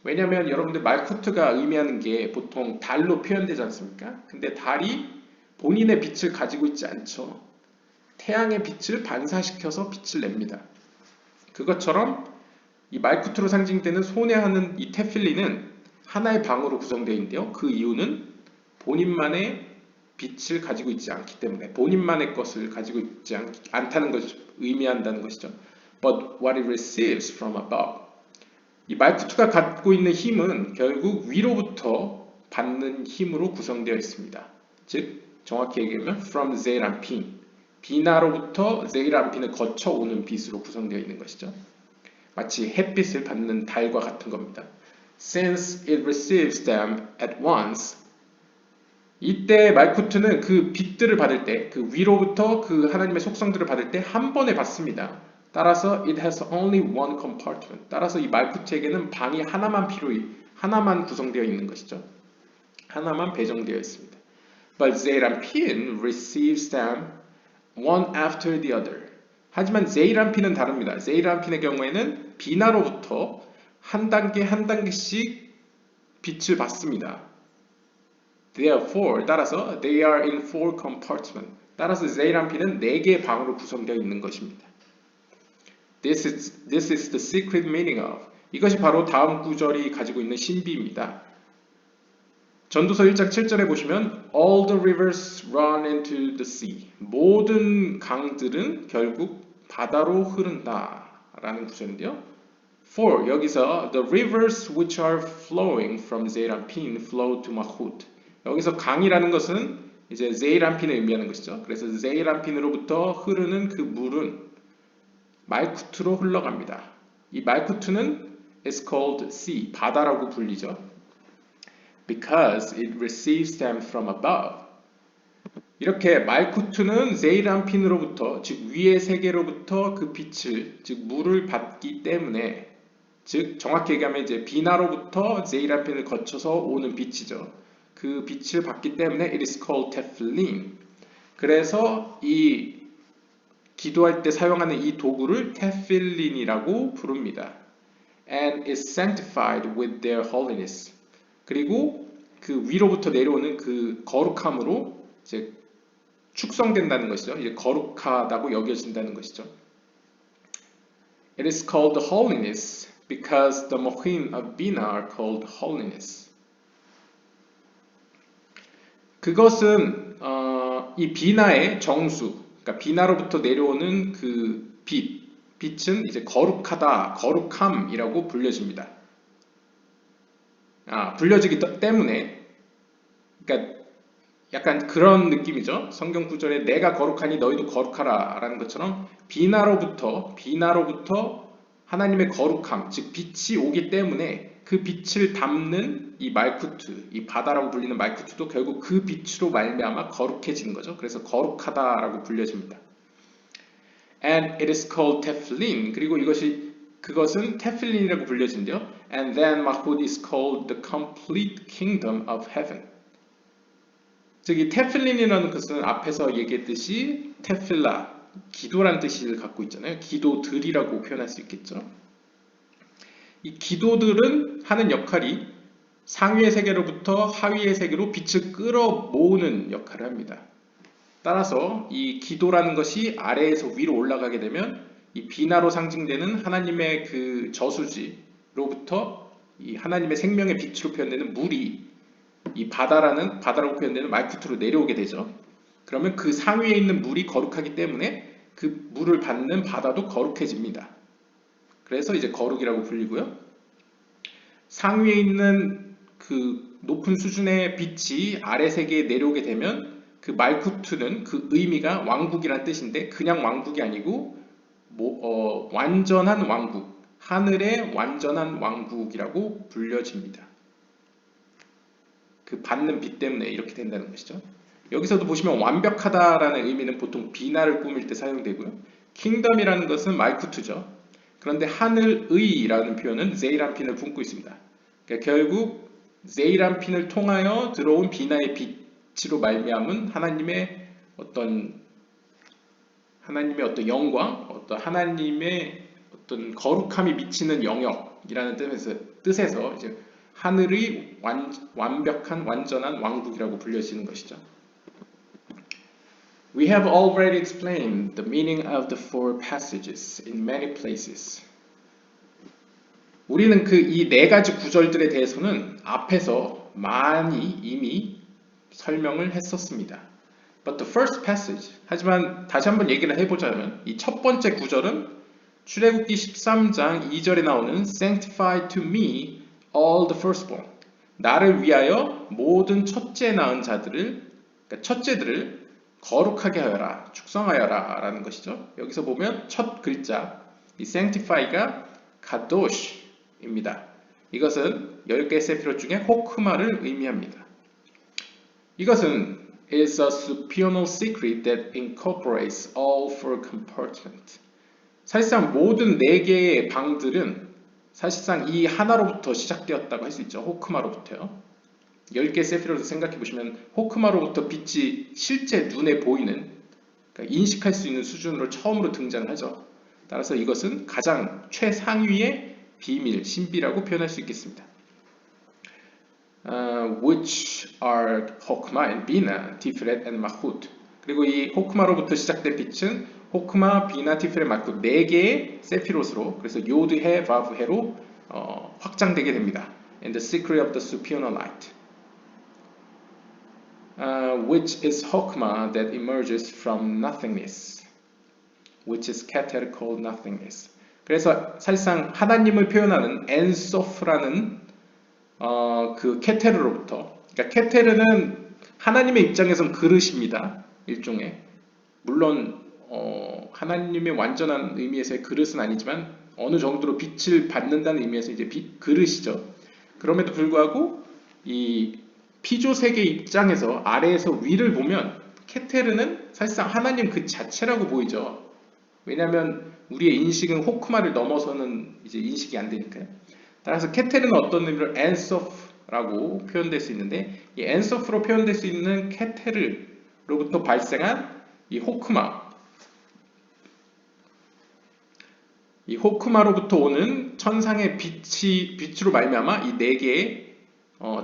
왜냐하면 여러분들 말쿠트가 의미하는 게 보통 달로 표현되지 않습니까? 근데 달이 본인의 빛을 가지고 있지 않죠. 태양의 빛을 반사시켜서 빛을 냅니다. 그것처럼 이 말쿠트로 상징되는 손에 하는 이 테필린은 하나의 방으로 구성되어 있는데요. 그 이유는 본인만의 빛을 가지고 있지 않기 때문에 본인만의 것을 가지고 있지 않다는 것을 의미한다는 것이죠. but what it receives from above. 이 말쿠트가 갖고 있는 힘은 결국 위로부터 받는 힘으로 구성되어 있습니다. 즉 정확히 얘기하면 from 제이란핀, 비나로부터 제이란핀을 거쳐 오는 빛으로 구성되어 있는 것이죠. 마치 햇빛을 받는 달과 같은 겁니다. Since it receives them at once, 이때 말쿠트는 그 빛들을 받을 때, 그 위로부터 그 하나님의 속성들을 받을 때 한 번에 받습니다. 따라서 it has only one compartment. 따라서 이 말쿠트에게는 방이 하나만 구성되어 있는 것이죠. 하나만 배정되어 있습니다. But 제이란핀 receives them one after the other. 하지만 제이란핀은 다릅니다. 제이란핀의 경우에는 비나로부터 한 단계씩 빛을 받습니다. Therefore, 따라서 they are in four compartments. 따라서 제이란핀은 4개의 방으로 구성되어 있는 것입니다. This is the secret meaning of. 이것이 바로 다음 구절이 가지고 있는 신비입니다. 전도서 1장 7절에 보시면 All the rivers run into the sea. 모든 강들은 결국 바다로 흐른다 라는 구절인데요. For 여기서 the rivers which are flowing from 제이란핀 flow to Mahut. 여기서 강이라는 것은 이제 제이란핀을 의미하는 것이죠. 그래서 제이란핀으로부터 흐르는 그 물은 말쿠트로 흘러갑니다. 이 말쿠트는 is called sea, 바다라고 불리죠. Because it receives them from above. 이렇게 말쿠트는 제이란핀으로부터, 즉 위의 세계로부터 그 빛을, 즉 물을 받기 때문에, 즉 정확히 얘기하면 이제 비나로부터 제이란핀을 거쳐서 오는 빛이죠. 그 빛을 받기 때문에 it is called tefillin. 그래서 이 기도할 때 사용하는 이 도구를 테필린이라고 부릅니다. And is sanctified with their holiness. 그리고 그 위로부터 내려오는 그 거룩함으로 이제 축성된다는 것이죠. 이제 거룩하다고 여겨진다는 것이죠. It is called holiness because the mohin of bina are called holiness. 그것은 이 비나의 정수, 그러니까 비나로부터 내려오는 그 빛은 이제 거룩하다, 거룩함이라고 불려집니다. 불려지기 때문에, 그러니까 약간 그런 느낌이죠. 성경 구절에 내가 거룩하니 너희도 거룩하라 라는 것처럼 비나로부터 하나님의 거룩함, 즉 빛이 오기 때문에 그 빛을 담는 이 말쿠트, 이 바다라고 불리는 말쿠트도 결국 그 빛으로 말미암아 거룩해지는 거죠. 그래서 거룩하다라고 불려집니다. And it is called tefillin. 그리고 그것은 테필린이라고 불려진대요. And then Mahut is called the complete kingdom of heaven. 즉 이 테필린이라는 것은 앞에서 얘기했듯이 테필라, 기도란 뜻을 갖고 있잖아요. 기도들이라고 표현할 수 있겠죠. 이 기도들은 하는 역할이 상위의 세계로부터 하위의 세계로 빛을 끌어모으는 역할을 합니다. 따라서 이 기도라는 것이 아래에서 위로 올라가게 되면 이 비나로 상징되는 하나님의 그 저수지로부터 이 하나님의 생명의 빛으로 표현되는 물이 이 바다라고 표현되는 말쿠트로 내려오게 되죠. 그러면 그 상위에 있는 물이 거룩하기 때문에 그 물을 받는 바다도 거룩해집니다. 그래서 이제 거룩이라고 불리고요. 상위에 있는 그 높은 수준의 빛이 아래 세계에 내려오게 되면 그 말쿠트는 그 의미가 왕국이란 뜻인데 그냥 왕국이 아니고 완전한 왕국, 하늘의 완전한 왕국이라고 불려집니다. 그 받는 빛 때문에 이렇게 된다는 것이죠. 여기서도 보시면 완벽하다라는 의미는 보통 비나를 꾸밀 때 사용되고요. 킹덤이라는 것은 말쿠트죠. 그런데 하늘의라는 표현은 제이란핀을 품고 있습니다. 그러니까 결국 제이란핀을 통하여 들어온 비나의 빛으로 말미암은 하나님의 어떤 영광, 하나님의 어떤 거룩함이 미치는 영역이라는 뜻에서 이제 하늘의 완벽한 완전한 왕국이라고 불려지는 것이죠. We have already explained the meaning of the four passages in many places. 우리는 그 이 4가지 구절들에 대해서는 앞에서 많이 이미 설명을 했었습니다. But the first passage, 하지만 다시 한번 얘기를 해보자면 이 첫 번째 구절은 출애굽기 13장 2절에 나오는 Sanctify to me all the firstborn. 나를 위하여 모든 첫째 낳은 자들을, 그러니까 첫째들을 거룩하게 하여라, 축성하여라 라는 것이죠. 여기서 보면 첫 글자, 이 sanctify가 kadosh입니다. 이것은 10개의 세피롯 중에 호크마를 의미합니다. 이것은 is a supernal secret that incorporates all four compartments. 사실상 모든 4개의 방들은 사실상 이 하나로부터 시작되었다고 할 수 있죠. 호크마로부터요. 10개 세피롯을 생각해 보시면 호크마로부터 빛이 실제 눈에 보이는, 그러니까 인식할 수 있는 수준으로 처음으로 등장하죠. 따라서 이것은 가장 최상위의 비밀, 신비라고 표현할 수 있겠습니다. Which are 호크마 and 비나, 티프렛 and 마훗. 그리고 이 호크마로부터 시작된 빛은 호크마, 비나, 티프렛, 마훗 4개의 세피롯으로, 그래서 요드, 해, 바브, 해로 확장되게 됩니다. And the secret of the supernal light. Which is Hokmah that emerges from nothingness, which is Keter called nothingness. 그래서 사실상 하나님을 표현하는 엔소프라는 그 케테르로부터, 그러니까 케테르는 하나님의 입장에선 그릇입니다. 일종의, 물론 하나님의 완전한 의미에서의 그릇은 아니지만 어느 정도로 빛을 받는다는 의미에서 이제 그릇이죠. 그럼에도 불구하고 이 피조 세계 입장에서 아래에서 위를 보면 케테르는 사실상 하나님 그 자체라고 보이죠. 왜냐하면 우리의 인식은 호크마를 넘어서는 이제 인식이 안 되니까요. 따라서 케테르는 어떤 의미로 엔소프라고 표현될 수 있는데, 이 엔소프로 표현될 수 있는 케테르로부터 발생한 이 호크마, 이 호크마로부터 오는 천상의 빛으로 말미암아 이 4개의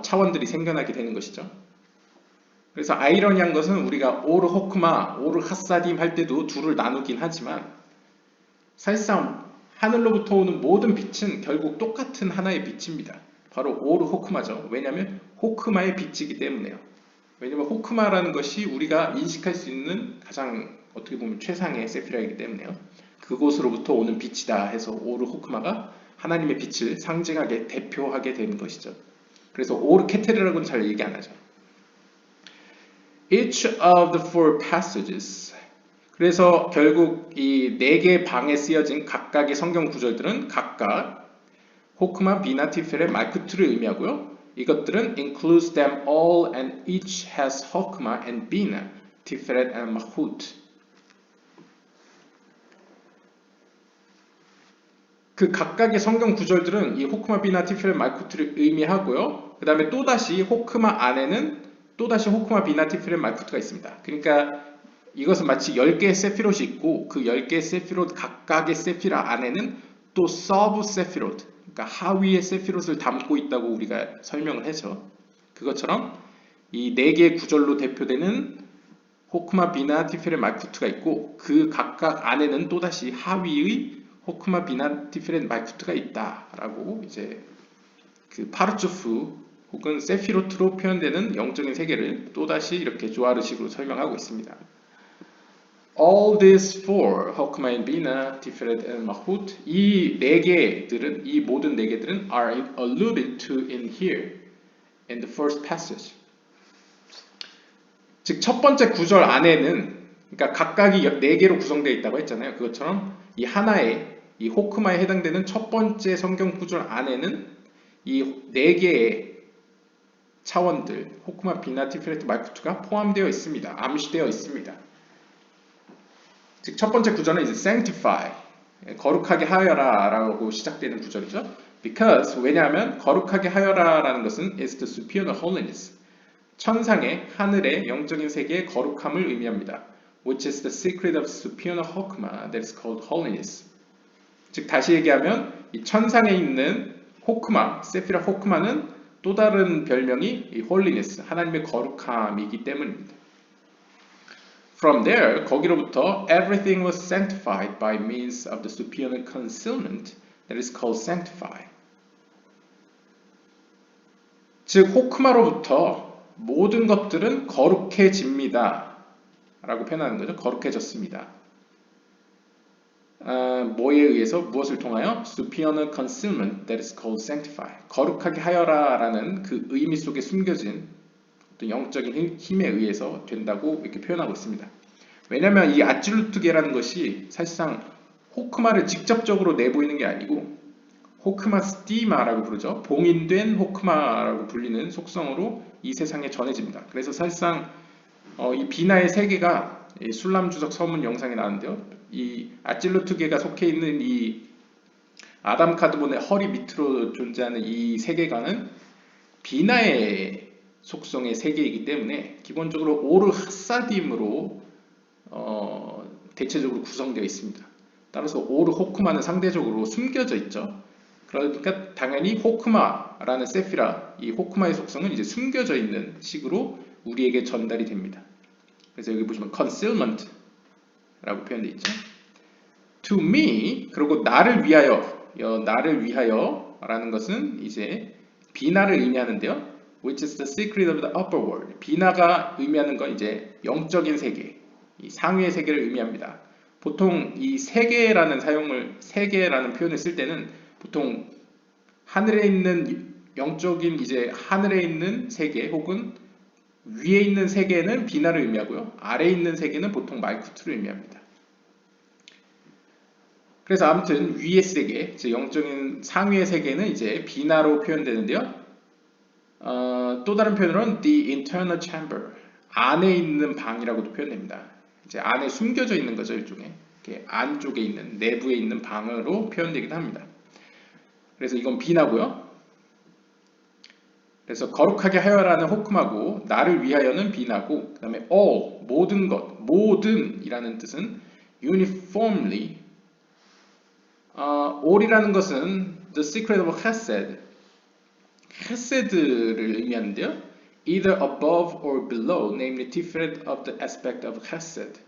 차원들이 생겨나게 되는 것이죠. 그래서 아이러니한 것은 우리가 오르 호크마, 오르 하사딤 할 때도 둘을 나누긴 하지만 사실상 하늘로부터 오는 모든 빛은 결국 똑같은 하나의 빛입니다. 바로 오르 호크마죠. 왜냐하면 호크마의 빛이기 때문에요. 왜냐하면 호크마라는 것이 우리가 인식할 수 있는 가장 어떻게 보면 최상의 세피라이기 때문에요. 그곳으로부터 오는 빛이다 해서 오르 호크마가 하나님의 빛을 상징하게 대표하게 되는 것이죠. 그래서 오르 케테르라고는 잘 얘기 안 하죠. Each of the four passages. 그래서 결국 이 4개의 방에 쓰여진 각각의 성경 구절들은 각각 호크마, 비나, 티페렛, 말쿠트를 의미하고요. 이것들은 includes them all and each has 호크마 and 비나, 티페렛 and 마훗. 그 각각의 성경 구절들은 이 호크마, 비나, 티페렛, 말쿠트를 의미하고요. 그 다음에 또다시 호크마 안에는 또다시 호크마, 비나, 티페렛, 말쿠트가 있습니다. 그러니까 이것은 마치 10개의 세피롯이 있고 그 10개의 세피롯 각각의 세피라 안에는 또 서브 세피롯, 그러니까 하위의 세피롯을 담고 있다고 우리가 설명을 해서, 그것처럼 이 4개의 구절로 대표되는 호크마, 비나, 티페렛, 말쿠트가 있고 그 각각 안에는 또다시 하위의 호크마, 비나, 티페렛, 말쿠트가 있다라고 이제 그 파르초프 혹은 세피로트로 표현되는 영적인 세계를 또다시 이렇게 조아르식으로 설명하고 있습니다. All these four, 호크마, 비나, 티페렛, and 마훗, 이 모든 4개들은 are alluded to in here in the first passage. 즉 첫 번째 구절 안에는, 그러니까 각각이 4개로 구성되어 있다고 했잖아요. 그것처럼 이 하나의 이 호크마에 해당되는 첫 번째 성경 구절 안에는 이 4개의 차원들, 호크마, 비나, 티페렛, 말쿠트가 포함되어 있습니다. 암시되어 있습니다. 즉 첫 번째 구절은 이제 sanctify, 거룩하게 하여라 라고 시작되는 구절이죠. Because, 왜냐하면 거룩하게 하여라 라는 것은 is the superior holiness, 천상의 하늘의 영적인 세계의 거룩함을 의미합니다. Which is the secret of superior hokmah that is called holiness. 즉 다시 얘기하면 이 천상에 있는 호크마, 세피라 호크마는 또 다른 별명이 이 holiness, 하나님의 거룩함이기 때문입니다. From there, 거기로부터 everything was sanctified by means of the superior concealment that is called sanctify. 즉 호크마로부터 모든 것들은 거룩해집니다 라고 표현하는 거죠. 거룩해졌습니다. 뭐에 의해서 무엇을 통하여? superior concealment that is called sanctify. 거룩하게 하여라라는 그 의미 속에 숨겨진 어떤 영적인 힘에 의해서 된다고 이렇게 표현하고 있습니다. 왜냐하면 이 아줄루트계라는 것이 사실상 호크마를 직접적으로 내보이는 게 아니고 호크마 스티마라고 부르죠. 봉인된 호크마라고 불리는 속성으로 이 세상에 전해집니다. 그래서 사실상 이 비나의 세계가 술람주석 서문 영상에 나왔는데요. 이 아질루트계가 속해 있는 이 아담 카드본의 허리 밑으로 존재하는 이 세계관은 비나의 속성의 세계이기 때문에 기본적으로 오르 하사딤으로 대체적으로 구성되어 있습니다. 따라서 오르 호크마는 상대적으로 숨겨져 있죠. 그러니까 당연히 호크마라는 세피라, 이 호크마의 속성은 이제 숨겨져 있는 식으로 우리에게 전달이 됩니다. 그래서 여기 보시면 concealment 라고 표현되어 있죠. to me, 그리고 나를 위하여 라는 것은 이제 비나를 의미하는데요. which is the secret of the upper world. 비나가 의미하는 건 이제 영적인 세계, 이 상위의 세계를 의미합니다. 보통 이 세계라는 표현을 쓸 때는 보통 하늘에 있는 영적인 이제 하늘에 있는 세계 혹은 위에 있는 세계는 비나를 의미하고요. 아래에 있는 세계는 보통 말쿠트를 의미합니다. 그래서 아무튼 위의 세계, 즉 영적인 상위의 세계는 이제 비나로 표현되는데요. 또 다른 표현으로는 the internal chamber, 안에 있는 방이라고도 표현됩니다. 이제 안에 숨겨져 있는 거죠, 일종의. 이렇게 안쪽에 있는, 내부에 있는 방으로 표현되기도 합니다. 그래서 이건 비나고요. 그래서 거룩하게 하여라는 호크마고 나를 위하여는 비나고 그 다음에 all, 모든 것, 모든이라는 뜻은 uniformly all이라는 것은 the secret of chesed, chesed를 의미하는데요. either above or below, namely tiferet of the aspect of chesed.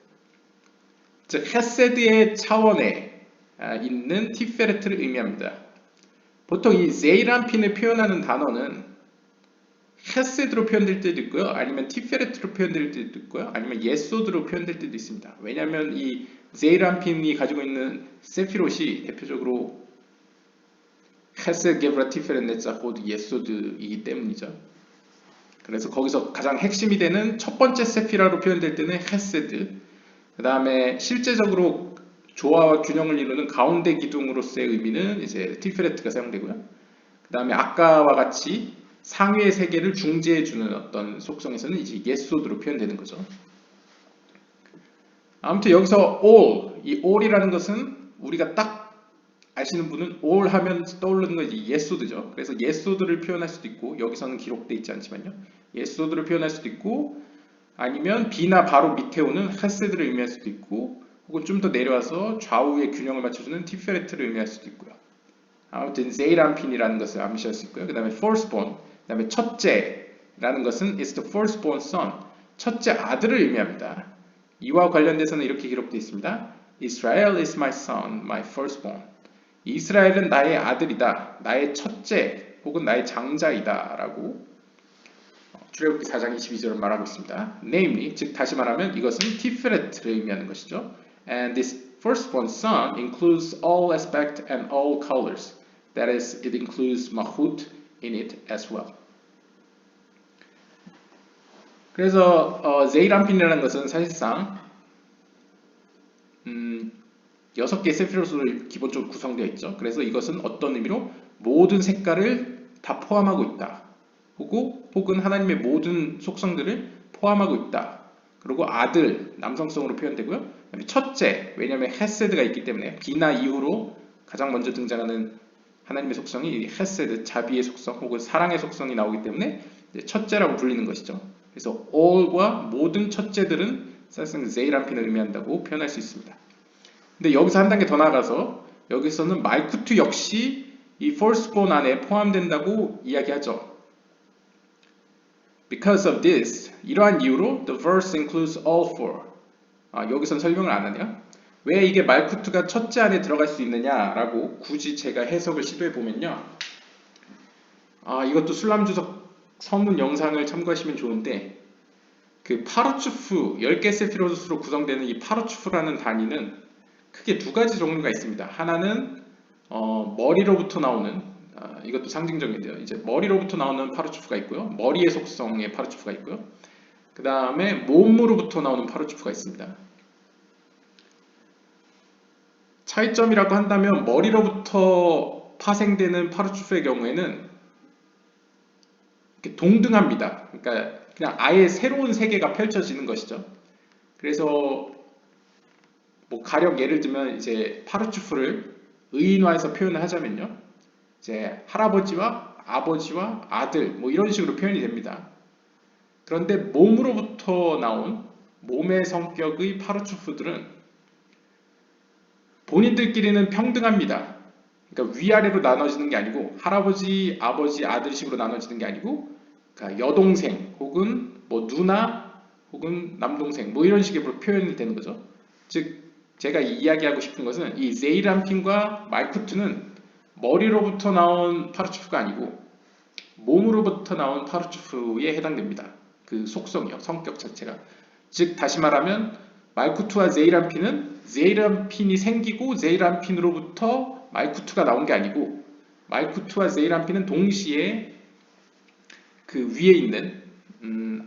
즉 chesed의 차원에 있는 티페레트를 의미합니다. 보통 이 제이란핀을 표현하는 단어는 헤세드로 표현될 때도 있고요. 아니면 티페레트로 표현될 때도 있고요. 아니면 예소드로 표현될 때도 있습니다. 왜냐하면 이 제이란핀이 가지고 있는 세피롯이 대표적으로 헤세 게브라 티페레트 네자호드 예소드이기 때문이죠. 그래서 거기서 가장 핵심이 되는 첫 번째 세피라로 표현될 때는 헤세드, 그 다음에 실제적으로 조화와 균형을 이루는 가운데 기둥으로서의 의미는 이제 티페레트가 사용되고요. 그 다음에 아까와 같이 상위의 세계를 중재해주는 어떤 속성에서는 이제 예소드로 표현되는 거죠. 아무튼 여기서 all, 이 all이라는 것은 우리가 딱 아시는 분은 all 하면 떠오르는 건 이제 예소드죠. 그래서 예소드를 표현할 수도 있고 여기서는 기록되어 있지 않지만요. 예소드를 표현할 수도 있고 아니면 비나 바로 밑에 오는 헤세드를 의미할 수도 있고 혹은 좀 더 내려와서 좌우의 균형을 맞춰주는 티페레트를 의미할 수도 있고요. 아무튼 제이란핀이라는 것을 암시할 수 있고요. 그 다음에 firstborn, 그 다음에 첫째라는 것은 is the firstborn son, 첫째 아들을 의미합니다. 이와 관련돼서는 이렇게 기록되어 있습니다. Israel is my son, my firstborn. 이스라엘은 나의 아들이다, 나의 첫째 혹은 나의 장자이다 라고 출애굽기 4장 22절을 말하고 있습니다. Namely, 즉 다시 말하면 이것은 티프레트를 의미하는 것이죠. And this firstborn son includes all aspect and all colors. That is, it includes mahut in it as well. 그래서 제이란핀이라는 것은 사실상 6개의 세피롯으로 기본적으로 구성되어 있죠. 그래서 이것은 어떤 의미로 모든 색깔을 다 포함하고 있다. 혹은 하나님의 모든 속성들을 포함하고 있다. 그리고 아들, 남성성으로 표현되고요. 첫째, 왜냐하면 헤세드가 있기 때문에 비나 이후로 가장 먼저 등장하는 하나님의 속성이 헤세드, 자비의 속성 혹은 사랑의 속성이 나오기 때문에 첫째라고 불리는 것이죠. 그래서 all과 모든 첫째들은 사실상 제이란핀을 의미한다고 표현할 수 있습니다. 근데 여기서 한 단계 더 나아가서 여기서는 말쿠트 역시 이 firstborn 안에 포함된다고 이야기하죠. Because of this, 이러한 이유로 the verse includes all four. 여기선 설명을 안 하네요. 왜 이게 말쿠트가 첫째 안에 들어갈 수 있느냐라고 굳이 제가 해석을 시도해 보면요. 이것도 술람주석 서문 영상을 참고하시면 좋은데 그 파르츠프 10개 세피롯으로 구성되는 이 파르츠프라는 단위는 크게 두 가지 종류가 있습니다. 하나는 머리로부터 나오는 이것도 상징적인데요. 이제 머리로부터 나오는 파르투프가 있고요. 머리의 속성의 파르투프가 있고요. 그 다음에 몸으로부터 나오는 파르투프가 있습니다. 차이점이라고 한다면 머리로부터 파생되는 파르투프의 경우에는 이렇게 동등합니다. 그러니까 그냥 아예 새로운 세계가 펼쳐지는 것이죠. 그래서 뭐 가령 예를 들면 이제 파르투프를 의인화해서 표현을 하자면요. 이제 할아버지와 아버지와 아들 뭐 이런 식으로 표현이 됩니다. 그런데 몸으로부터 나온 몸의 성격의 파르투프들은 본인들끼리는 평등합니다. 그러니까 위아래로 나눠지는 게 아니고 할아버지, 아버지, 아들식으로 나눠지는 게 아니고 그러니까 여동생 혹은 뭐 누나 혹은 남동생 뭐 이런 식으로 표현이 되는 거죠. 즉 제가 이야기하고 싶은 것은 이 제이람핀과 말쿠트는 머리로부터 나온 파르투프가 아니고 몸으로부터 나온 파르투프에 해당됩니다. 그 속성이요, 성격 자체가. 즉 다시 말하면 말쿠트와 제이람핀이 생기고 제이람핀으로부터 말쿠트가 나온 게 아니고 말쿠트와 제이람핀은 동시에 그 위에 있는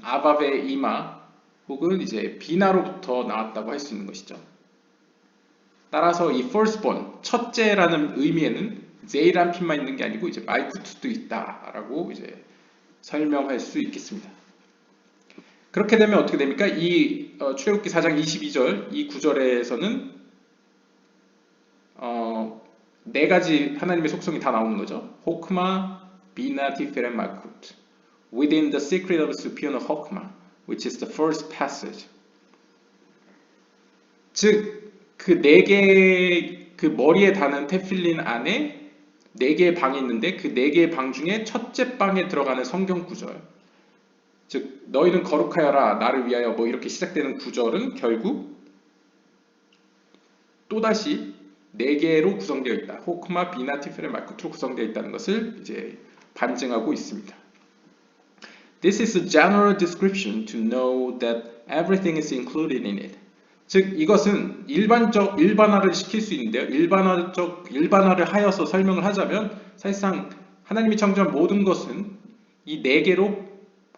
아바베 이마 혹은 이제 비나로부터 나왔다고 할 수 있는 것이죠. 따라서 이 firstborn, 첫째라는 의미에는 제이람핀만 있는 게 아니고 이제 말쿠트도 있다라고 이제 설명할 수 있겠습니다. 그렇게 되면 어떻게 됩니까? 이 출애굽기 4장 22절 이 구절에서는 네 가지 하나님의 속성이 다 나오는 거죠. 호크마, 비나, 티페렛, 말쿠트. Within the secret of superior Hokmah, which is the first passage. 즉 그 네 개의 그 머리에 다는 테필린 안에 네 개의 방이 있는데 그 네 개의 방 중에 첫째 방에 들어가는 성경 구절, 즉 너희는 거룩하여라 나를 위하여 뭐 이렇게 시작되는 구절은 결국 또다시 네 개로 구성되어 있다. 호크마, 비나, 티페렛, 말쿠트로 구성되어 있다는 것을 이제 반증하고 있습니다. This is a general description to know that everything is included in it. 즉 이것은 일반화를 시킬 수 있는데요. 일반화를 하여서 설명을 하자면 사실상 하나님이 창조한 모든 것은 이 네 개로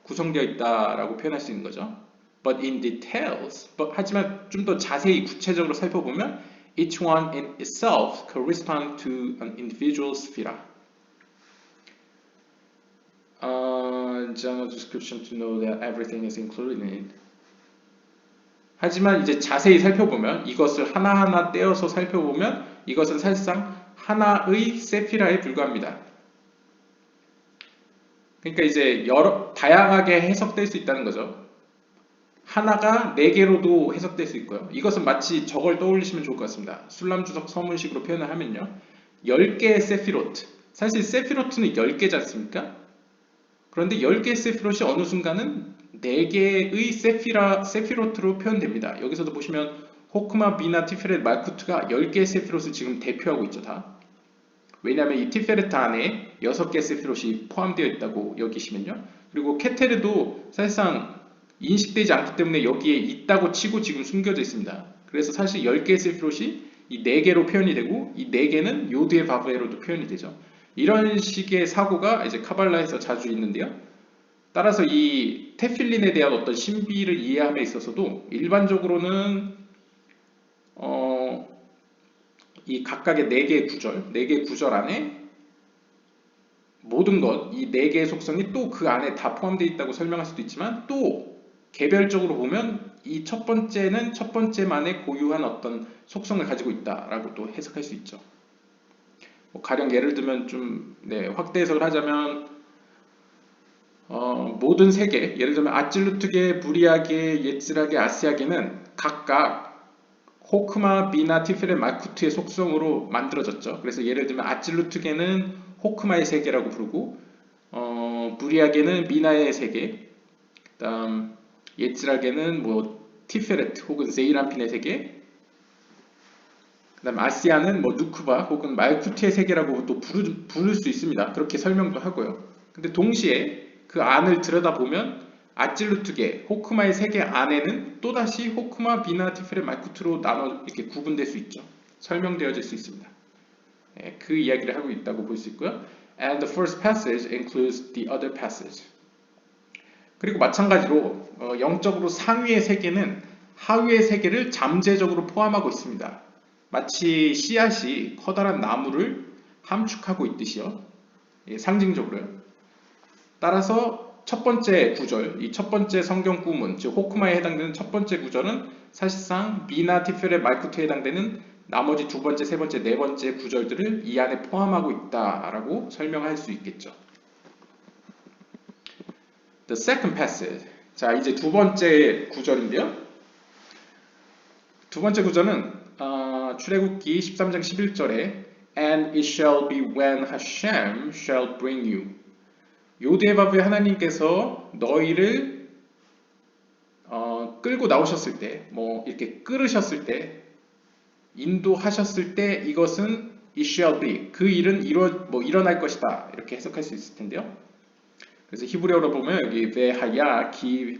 구성되어 있다라고 표현할 수 있는 거죠. But in details, 하지만 좀 더 자세히 구체적으로 살펴보면 each one in itself corresponds to an individual sphere. General description to know that everything is included in it. 하지만 이제 자세히 살펴보면 이것을 하나하나 떼어서 살펴보면 이것은 사실상 하나의 세피라에 불과합니다. 그러니까 이제 다양하게 해석될 수 있다는 거죠. 하나가 네 개로도 해석될 수 있고요. 이것은 마치 저걸 떠올리시면 좋을 것 같습니다. 술람주석 서문식으로 표현을 하면요. 10개의 세피로트. 사실 세피로트는 10개지 않습니까? 그런데 10개의 세피롯이 어느 순간은 4개의 세피로트로 표현됩니다. 여기서도 보시면 호크마, 비나, 티페렛, 말쿠트가 10개의 세피롯을 지금 대표하고 있죠. 다. 왜냐하면 이 티페렛 안에 6개의 세피롯이 포함되어 있다고 여기시면요. 그리고 케테르도 사실상 인식되지 않기 때문에 여기에 있다고 치고 지금 숨겨져 있습니다. 그래서 사실 10개의 세피롯이 이 4개로 표현이 되고 이 4개는 요드의 바브에로도 표현이 되죠. 이런 식의 사고가 이제 카발라에서 자주 있는데요. 따라서 이 테필린에 대한 어떤 신비를 이해함에 있어서도 일반적으로는 이 각각의 4개의 구절 안에 모든 것, 이 4개의 속성이 또 그 안에 다 포함되어 있다고 설명할 수도 있지만 또 개별적으로 보면 이 첫 번째는 첫 번째만의 고유한 어떤 속성을 가지고 있다라고 또 해석할 수 있죠. 가령 예를 들면 좀 확대 해석을 하자면 모든 세계, 예를 들면 아찔루트계, 부리아계, 예츠라계, 아시아계는 각각 호크마, 비나, 티페렛, 말쿠트의 속성으로 만들어졌죠. 그래서 예를 들면 아찔루트계는 호크마의 세계라고 부르고 부리아계는 비나의 세계, 그다음 예츠라계는 뭐 티페렛 혹은 세이람핀의 세계, 그다음 아시아는 뭐 누쿠바 혹은 말쿠트의 세계라고 또 부를 수 있습니다. 그렇게 설명도 하고요. 근데 동시에 그 안을 들여다보면 아찔루트계, 호크마의 세계 안에는 또다시 호크마, 비나, 티페렛, 말쿠트로 나눠 이렇게 구분될 수 있죠. 설명되어질 수 있습니다. 그 이야기를 하고 있다고 볼 수 있고요. And the first passage includes the other passage. 그리고 마찬가지로 영적으로 상위의 세계는 하위의 세계를 잠재적으로 포함하고 있습니다. 마치 씨앗이 커다란 나무를 함축하고 있듯이요. 상징적으로요. 따라서 첫 번째 구절, 이 첫 번째 성경 구문, 즉 호크마에 해당되는 첫 번째 구절은 사실상 미나 티펠의 말쿠트에 해당되는 나머지 두 번째, 세 번째, 네 번째 구절들을 이 안에 포함하고 있다라고 설명할 수 있겠죠. The second passage. 자, 이제 두 번째 구절인데요. 두 번째 구절은 출애굽기 13장 11절에 And it shall be when Hashem shall bring you. 요대바브의 하나님께서 너희를 끌고 나오셨을 때, 뭐 이렇게 끌으셨을 때, 인도하셨을 때 이것은 it shall be. 그 일은 일어날 것이다. 이렇게 해석할 수 있을 텐데요. 그래서 히브리어로 보면 여기 베하야 기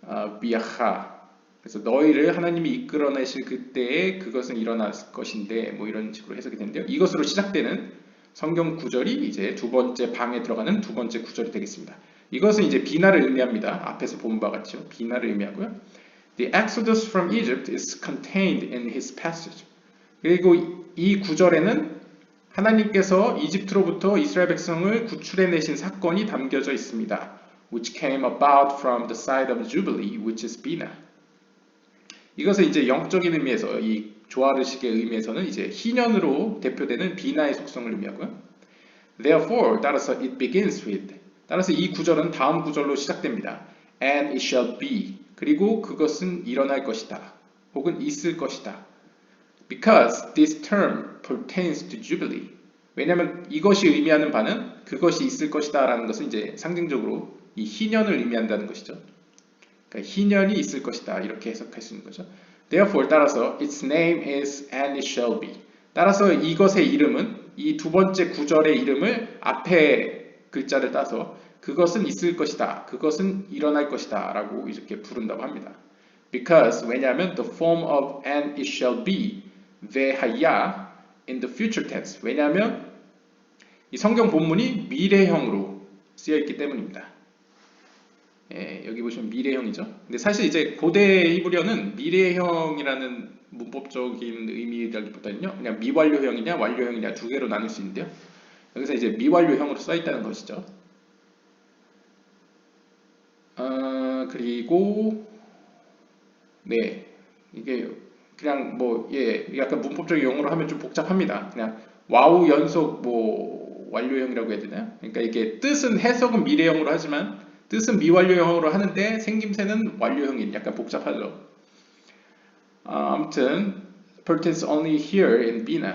베비아하. 그래서 너희를 하나님이 이끌어내실 그때에 그것은 일어날 것인데 뭐 이런 식으로 해석이 되는데요. 이것으로 시작되는 성경 구절이 이제 두 번째 방에 들어가는 두 번째 구절이 되겠습니다. 이것은 이제 비나를 의미합니다. 앞에서 본 바와 같죠. 비나를 의미하고요. The exodus from Egypt is contained in his passage. 그리고 이 구절에는 하나님께서 이집트로부터 이스라엘 백성을 구출해내신 사건이 담겨져 있습니다. Which came about from the side of Jubilee, which is Bina. 이것은 이제 영적인 의미에서 이 조아르식의 의미에서는 이제 희년으로 대표되는 비나의 속성을 의미하고요. Therefore, 따라서 it begins with. 따라서 이 구절은 다음 구절로 시작됩니다. And it shall be. 그리고 그것은 일어날 것이다. 혹은 있을 것이다. Because this term pertains to Jubilee. 왜냐하면 이것이 의미하는 바는 그것이 있을 것이다 라는 것은 이제 상징적으로 이 희년을 의미한다는 것이죠. 그러니까 희년이 있을 것이다 이렇게 해석할 수 있는 거죠. Therefore 따라서 its name is and it shall be. 따라서 이것의 이름은 이 두 번째 구절의 이름을 앞에 글자를 따서 그것은 있을 것이다. 그것은 일어날 것이다 라고 이렇게 부른다고 합니다. Because 왜냐하면 the form of and it shall be vehaya in the future tense. 왜냐하면 이 성경 본문이 미래형으로 쓰여 있기 때문입니다. 여기 보시면 미래형이죠. 근데 사실 이제 고대 히브리어는 미래형이라는 문법적인 의미라기보다는요, 그냥 미완료형이냐 완료형이냐 두 개로 나눌 수 있는데요. 여기서 이제 미완료형으로 써 있다는 것이죠. 그리고 네, 이게 그냥 약간 문법적인 용어로 하면 좀 복잡합니다. 그냥 와우 연속 완료형이라고 해야 되나요? 그러니까 이게 뜻은 해석은 미래형으로 하지만 뜻은 미완료형으로 하는데 생김새는 완료형이 약간 복잡하죠. 아무튼 pertains only here in Bina.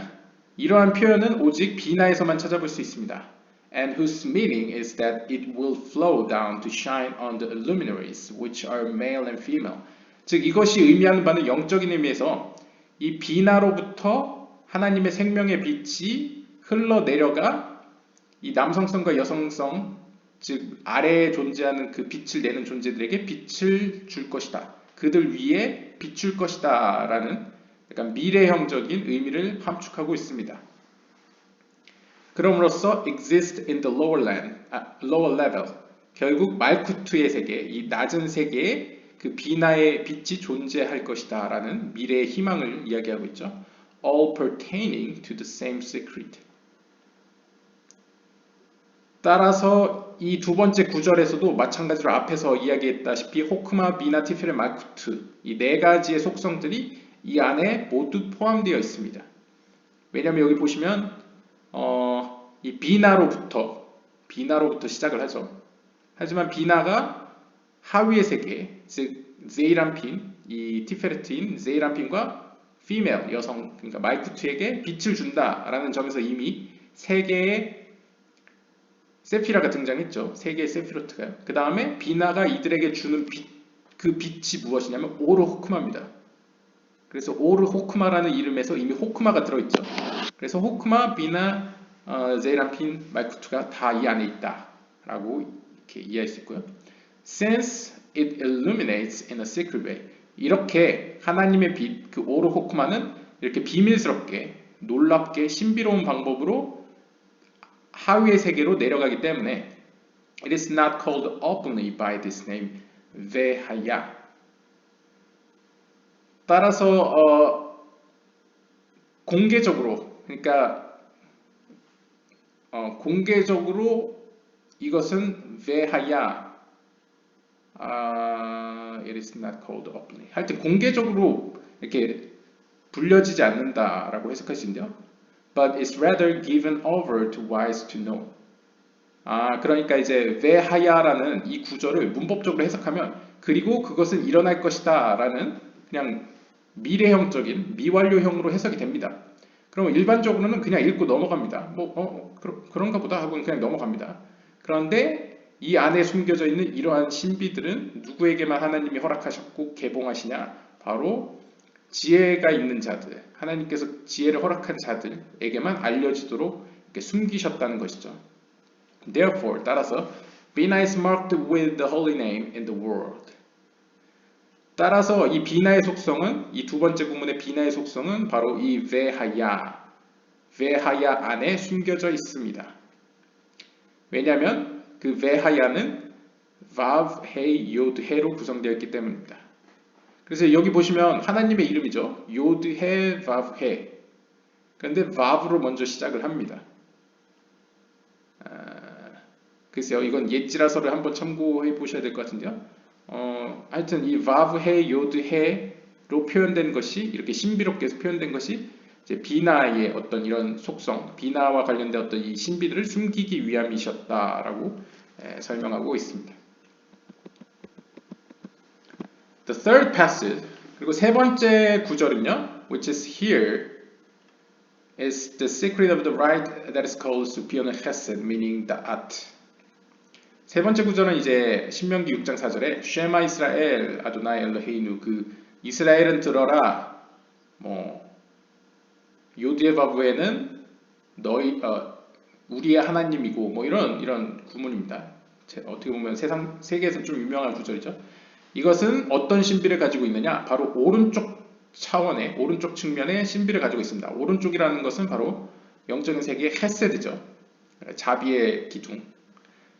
이러한 표현은 오직 비나에서만 찾아볼 수 있습니다. And whose meaning is that it will flow down to shine on the luminaries, which are male and female. 즉 이것이 의미하는 바는 영적인 의미에서 이 비나로부터 하나님의 생명의 빛이 흘러내려가 이 남성성과 여성성, 즉 아래에 존재하는 그 빛을 내는 존재들에게 빛을 줄 것이다. 그들 위에 비출 것이다 라는 약간 미래형적인 의미를 함축하고 있습니다. 그럼으로써 exist in the lower level. 결국 말쿠투의 세계, 이 낮은 세계에 그 비나의 빛이 존재할 것이다 라는 미래의 희망을 이야기하고 있죠. All pertaining to the same secret. 따라서 이 두 번째 구절에서도 마찬가지로 앞에서 이야기했다시피 호크마, 비나, 티페레, 말쿠트 이 네 가지의 속성들이 이 안에 모두 포함되어 있습니다. 왜냐하면 여기 보시면 이 비나로부터 시작을 하죠. 하지만 비나가 하위의 세계, 즉 제이람핀, 이 티페레트인 제이람핀과 피메일, 여성, 그러니까 말쿠트에게 빛을 준다라는 점에서 이미 세 개의 세피라가 등장했죠. 세 개의 세피로트가요. 그 다음에 비나가 이들에게 주는 빛, 그 빛이 무엇이냐면 오르 호크마입니다. 그래서 오르 호크마라는 이름에서 이미 호크마가 들어있죠. 그래서 호크마, 비나, 제이람핀, 말쿠트가 다 이 안에 있다라고 이렇게 이해할 수 있고요. Since it illuminates in a secret way. 이렇게 하나님의 빛, 그 오르 호크마는 이렇게 비밀스럽게 놀랍게 신비로운 방법으로 하위의 세계로 내려가기 때문에 It is not called openly by this name, Vehaya. 따라서 공개적으로, 그러니까 공개적으로 이것은 Vehaya. It is not called openly. 하여튼 공개적으로 이렇게 불려지지 않는다라고 해석할 수 있는데요. But is rather given over to wise to know. 그러니까 이제 vehaya라는 이 구절을 문법적으로 해석하면 그리고 그것은 일어날 것이다 라는 그냥 미래형적인 미완료형으로 해석이 됩니다. 그럼 일반적으로는 그냥 읽고 넘어갑니다. 그런가 보다 하고는 그냥 넘어갑니다. 그런데 이 안에 숨겨져 있는 이러한 신비들은 누구에게만 하나님이 허락하셨고 개봉하시냐? 바로 지혜가 있는 자들, 하나님께서 지혜를 허락한 자들에게만 알려지도록 이렇게 숨기셨다는 것이죠. Therefore, 따라서 Bina is marked with the holy name in the world. 따라서 이 비나의 속성은 이 두 번째 구문의 비나의 속성은 바로 이 ve하야 안에 숨겨져 있습니다. 왜냐하면 그 ve하야는 vav, he, yod, he로 구성되어 있기 때문입니다. 그래서 여기 보시면 하나님의 이름이죠. yod, he, vav, he. 그런데 vav로 먼저 시작을 합니다. 글쎄요, 이건 옛지라서를 한번 참고해 보셔야 될 것 같은데요. 하여튼 이 vav, he, yod, he로 표현된 것이 이렇게 신비롭게 표현된 것이 이제 비나의 어떤 이런 속성, 비나와 관련된 어떤 이 신비들을 숨기기 위함이셨다라고 설명하고 있습니다. The third passage, 그리고 세 번째 구절은요, which is here, is the secret of the right that is called supion chesed, meaning the at. 세 번째 구절은 이제 신명기 6장 4절에 쉐마 이스라엘 아도나이 엘로헤이누, 그 이스라엘은 들어라, 요드의 바브에는 너희 우리의 하나님이고 이런 구문입니다. 어떻게 보면 세계에서 좀 유명한 구절이죠. 이것은 어떤 신비를 가지고 있느냐? 바로 오른쪽 차원의 오른쪽 측면의 신비를 가지고 있습니다. 오른쪽이라는 것은 바로 영적인 세계의 헤세드죠. 자비의 기둥.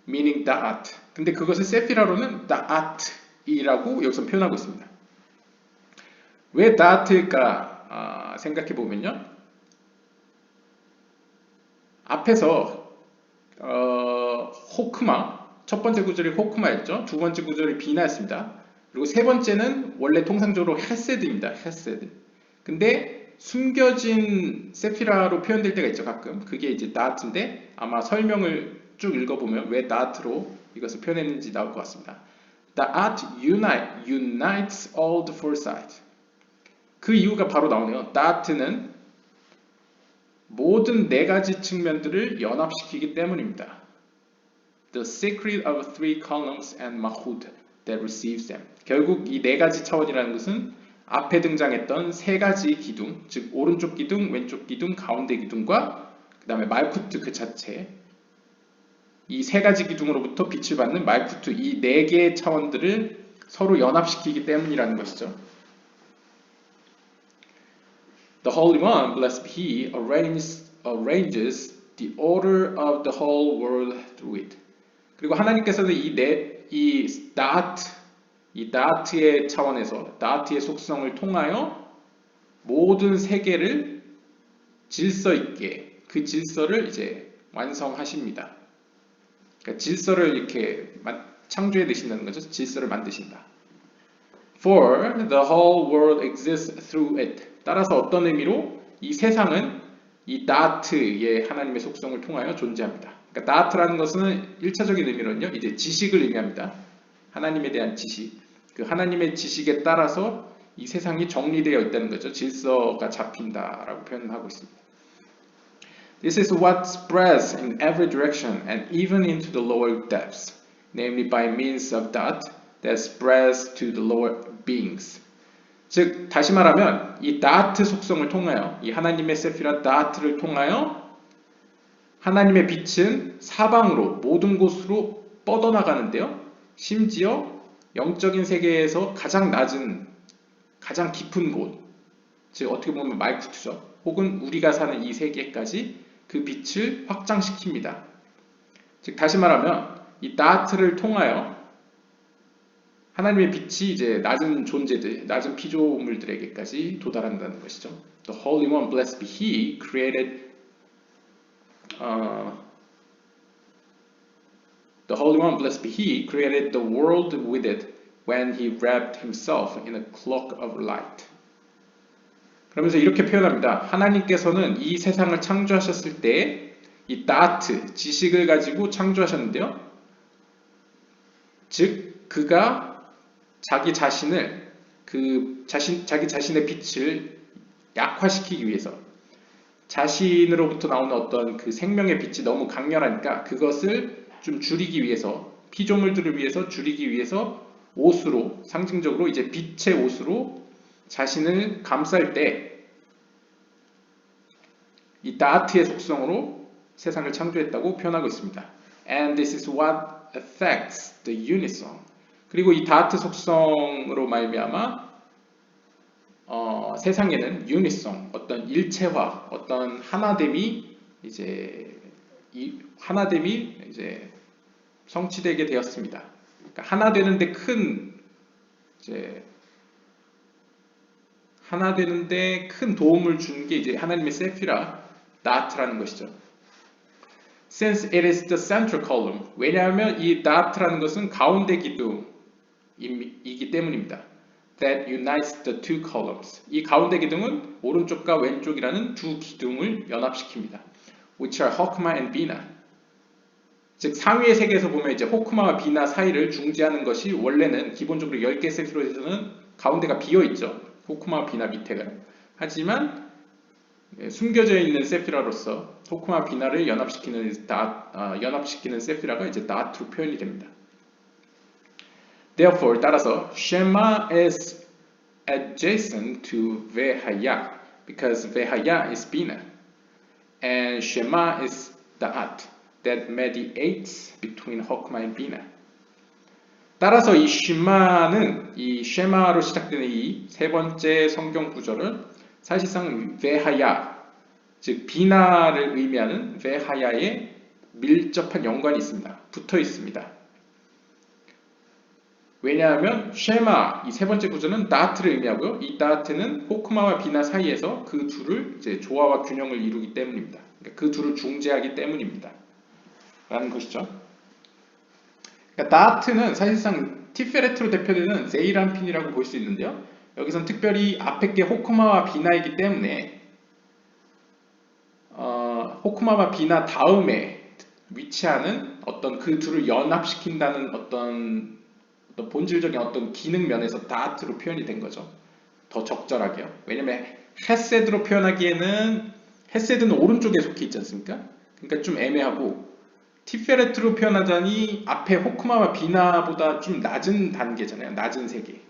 meaning da'at. 근데 그것을 세피라로는 da'at이라고 여기서 표현하고 있습니다. 왜 da'at일까 생각해 보면요. 앞에서 호크마, 첫 번째 구절이 호크마였죠. 두 번째 구절이 비나였습니다. 그리고 세 번째는 원래 통상적으로 헤세드입니다. 헤세드. 근데 숨겨진 세피라로 표현될 때가 있죠. 가끔. 그게 이제 da'at인데 아마 설명을 쭉 읽어보면 왜 da'at로 이것을 표현했는지 나올 것 같습니다. da'at unites all the four sides. 그 이유가 바로 나오네요. da'at는 모든 네 가지 측면들을 연합시키기 때문입니다. The secret of three columns and mahud that receives them. 결국 이 네 가지 차원이라는 것은 앞에 등장했던 세 가지 기둥, 즉 오른쪽 기둥, 왼쪽 기둥, 가운데 기둥과 그 다음에 말쿠트 그 자체, 이 세 가지 기둥으로부터 빛을 받는 말쿠트, 이 네 개의 차원들을 서로 연합시키기 때문이라는 것이죠. The Holy One, blessed be He, arranges the order of the whole world through it. 그리고 하나님께서는 이 da'at의 차원에서, da'at의 속성을 통하여 모든 세계를 질서 있게, 그 질서를 이제 완성하십니다. 그러니까 질서를 이렇게 창조해 내신다는 거죠. 질서를 만드신다. For the whole world exists through it. 따라서 어떤 의미로 이 세상은 이 da'at의 하나님의 속성을 통하여 존재합니다. 그러니까 da'at라는 것은 1차적인 의미로는요, 이제 지식을 의미합니다. 하나님에 대한 지식. 그 하나님의 지식에 따라서 이 세상이 정리되어 있다는 거죠. 질서가 잡힌다라고 표현하고 있습니다. This is what spreads in every direction and even into the lower depths, namely by means of that spreads to the lower beings. 즉 다시 말하면 이 da'at 속성을 통하여, 이 하나님의 세피라 da'at를 통하여 하나님의 빛은 사방으로 모든 곳으로 뻗어나가는데요. 심지어 영적인 세계에서 가장 낮은 가장 깊은 곳, 즉 어떻게 보면 말쿠트죠. 혹은 우리가 사는 이 세계까지 그 빛을 확장시킵니다. 즉 다시 말하면 이 다트를 통하여 하나님의 빛이 이제 낮은 존재들, 낮은 피조물들에게까지 도달한다는 것이죠. The Holy One, blessed be He, created The Holy One, blessed be He, created the world with it when He wrapped Himself in a cloak of light. 그러면서 이렇게 표현합니다. 하나님께서는 이 세상을 창조하셨을 때 이 다트, 지식을 가지고 창조하셨는데요. 즉 그가 자기 자신을 자기 자신의 빛을 약화시키기 위해서 자신으로부터 나오는 어떤 그 생명의 빛이 너무 강렬하니까 그것을 좀 줄이기 위해서 피조물들을 위해서 줄이기 위해서 옷으로 상징적으로 이제 빛의 옷으로 자신을 감쌀 때 이 다트의 속성으로 세상을 창조했다고 표현하고 있습니다. And this is what affects the unison. 그리고 이 다트 속성으로 말미암아 세상에는 유니송, 어떤 일체화, 어떤 하나됨이 이제 성취되게 되었습니다. 그러니까 하나 되는데 큰 도움을 준 게 이제 하나님의 세피라 다트라는 것이죠. Since it is the central column, 왜냐하면 이 다트라는 것은 가운데 기둥이기 때문입니다. That unites the two columns. 이 가운데 기둥은 오른쪽과 왼쪽이라는 두 기둥을 연합시킵니다. Which are 호크마 and 비나. 즉 상위의 세계에서 보면 이제 호크마와 비나 사이를 중재하는 것이 원래는 기본적으로 10개 세피롯에서는 가운데가 비어 있죠. 호크마와 비나 밑에가. 하지만 숨겨져 있는 세피라로서 호크마와 비나를 연합시키는 세피라가 이제 다트로 표현이 됩니다. Therefore, 따라서 Shema is adjacent to Vehaya because Vehaya is Bina and Shema is Da'at that mediates between Hokmah and Bina. 따라서 이 쉐마로 시작되는 이 세 번째 성경 구절은 사실상 Vehaya, 즉 비나를 의미하는 Vehaya에 밀접한 연관이 있습니다. 붙어 있습니다. 왜냐하면 쉐마, 이 세 번째 구절은 다트를 의미하고요. 이 다트는 호크마와 비나 사이에서 그 둘을 이제 조화와 균형을 이루기 때문입니다. 그러니까 그 둘을 중재하기 때문입니다. 라는 것이죠. 그러니까 다트는 사실상 티페레트로 대표되는 세이란핀이라고 볼 수 있는데요. 여기선 특별히 앞에 게 호크마와 비나이기 때문에 호크마와 비나 다음에 위치하는 어떤 그 둘을 연합시킨다는 어떤 본질적인 어떤 기능 면에서 다트로 표현이 된 거죠. 더 적절하게요. 왜냐면 헤세드로 표현하기에는 헤세드는 오른쪽에 속해 있지 않습니까? 그러니까 좀 애매하고 티페레트로 표현하자니 앞에 호크마와 비나보다 좀 낮은 단계잖아요. 낮은 세계.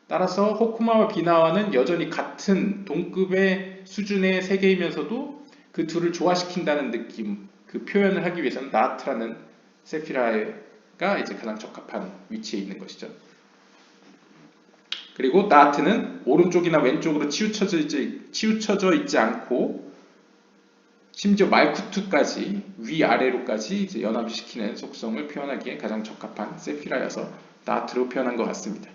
따라서 호크마와 비나와는 여전히 같은 동급의 수준의 세계이면서도 그 둘을 조화시킨다는 느낌, 그 표현을 하기 위해서는 다트라는 세피라가 이제 가장 적합한 위치에 있는 것이죠. 그리고 다트는 오른쪽이나 왼쪽으로 치우쳐져 있지 않고 심지어 말쿠트까지 위아래로까지 이제 연합시키는 속성을 표현하기에 가장 적합한 세피라여서 다트로 표현한 것 같습니다.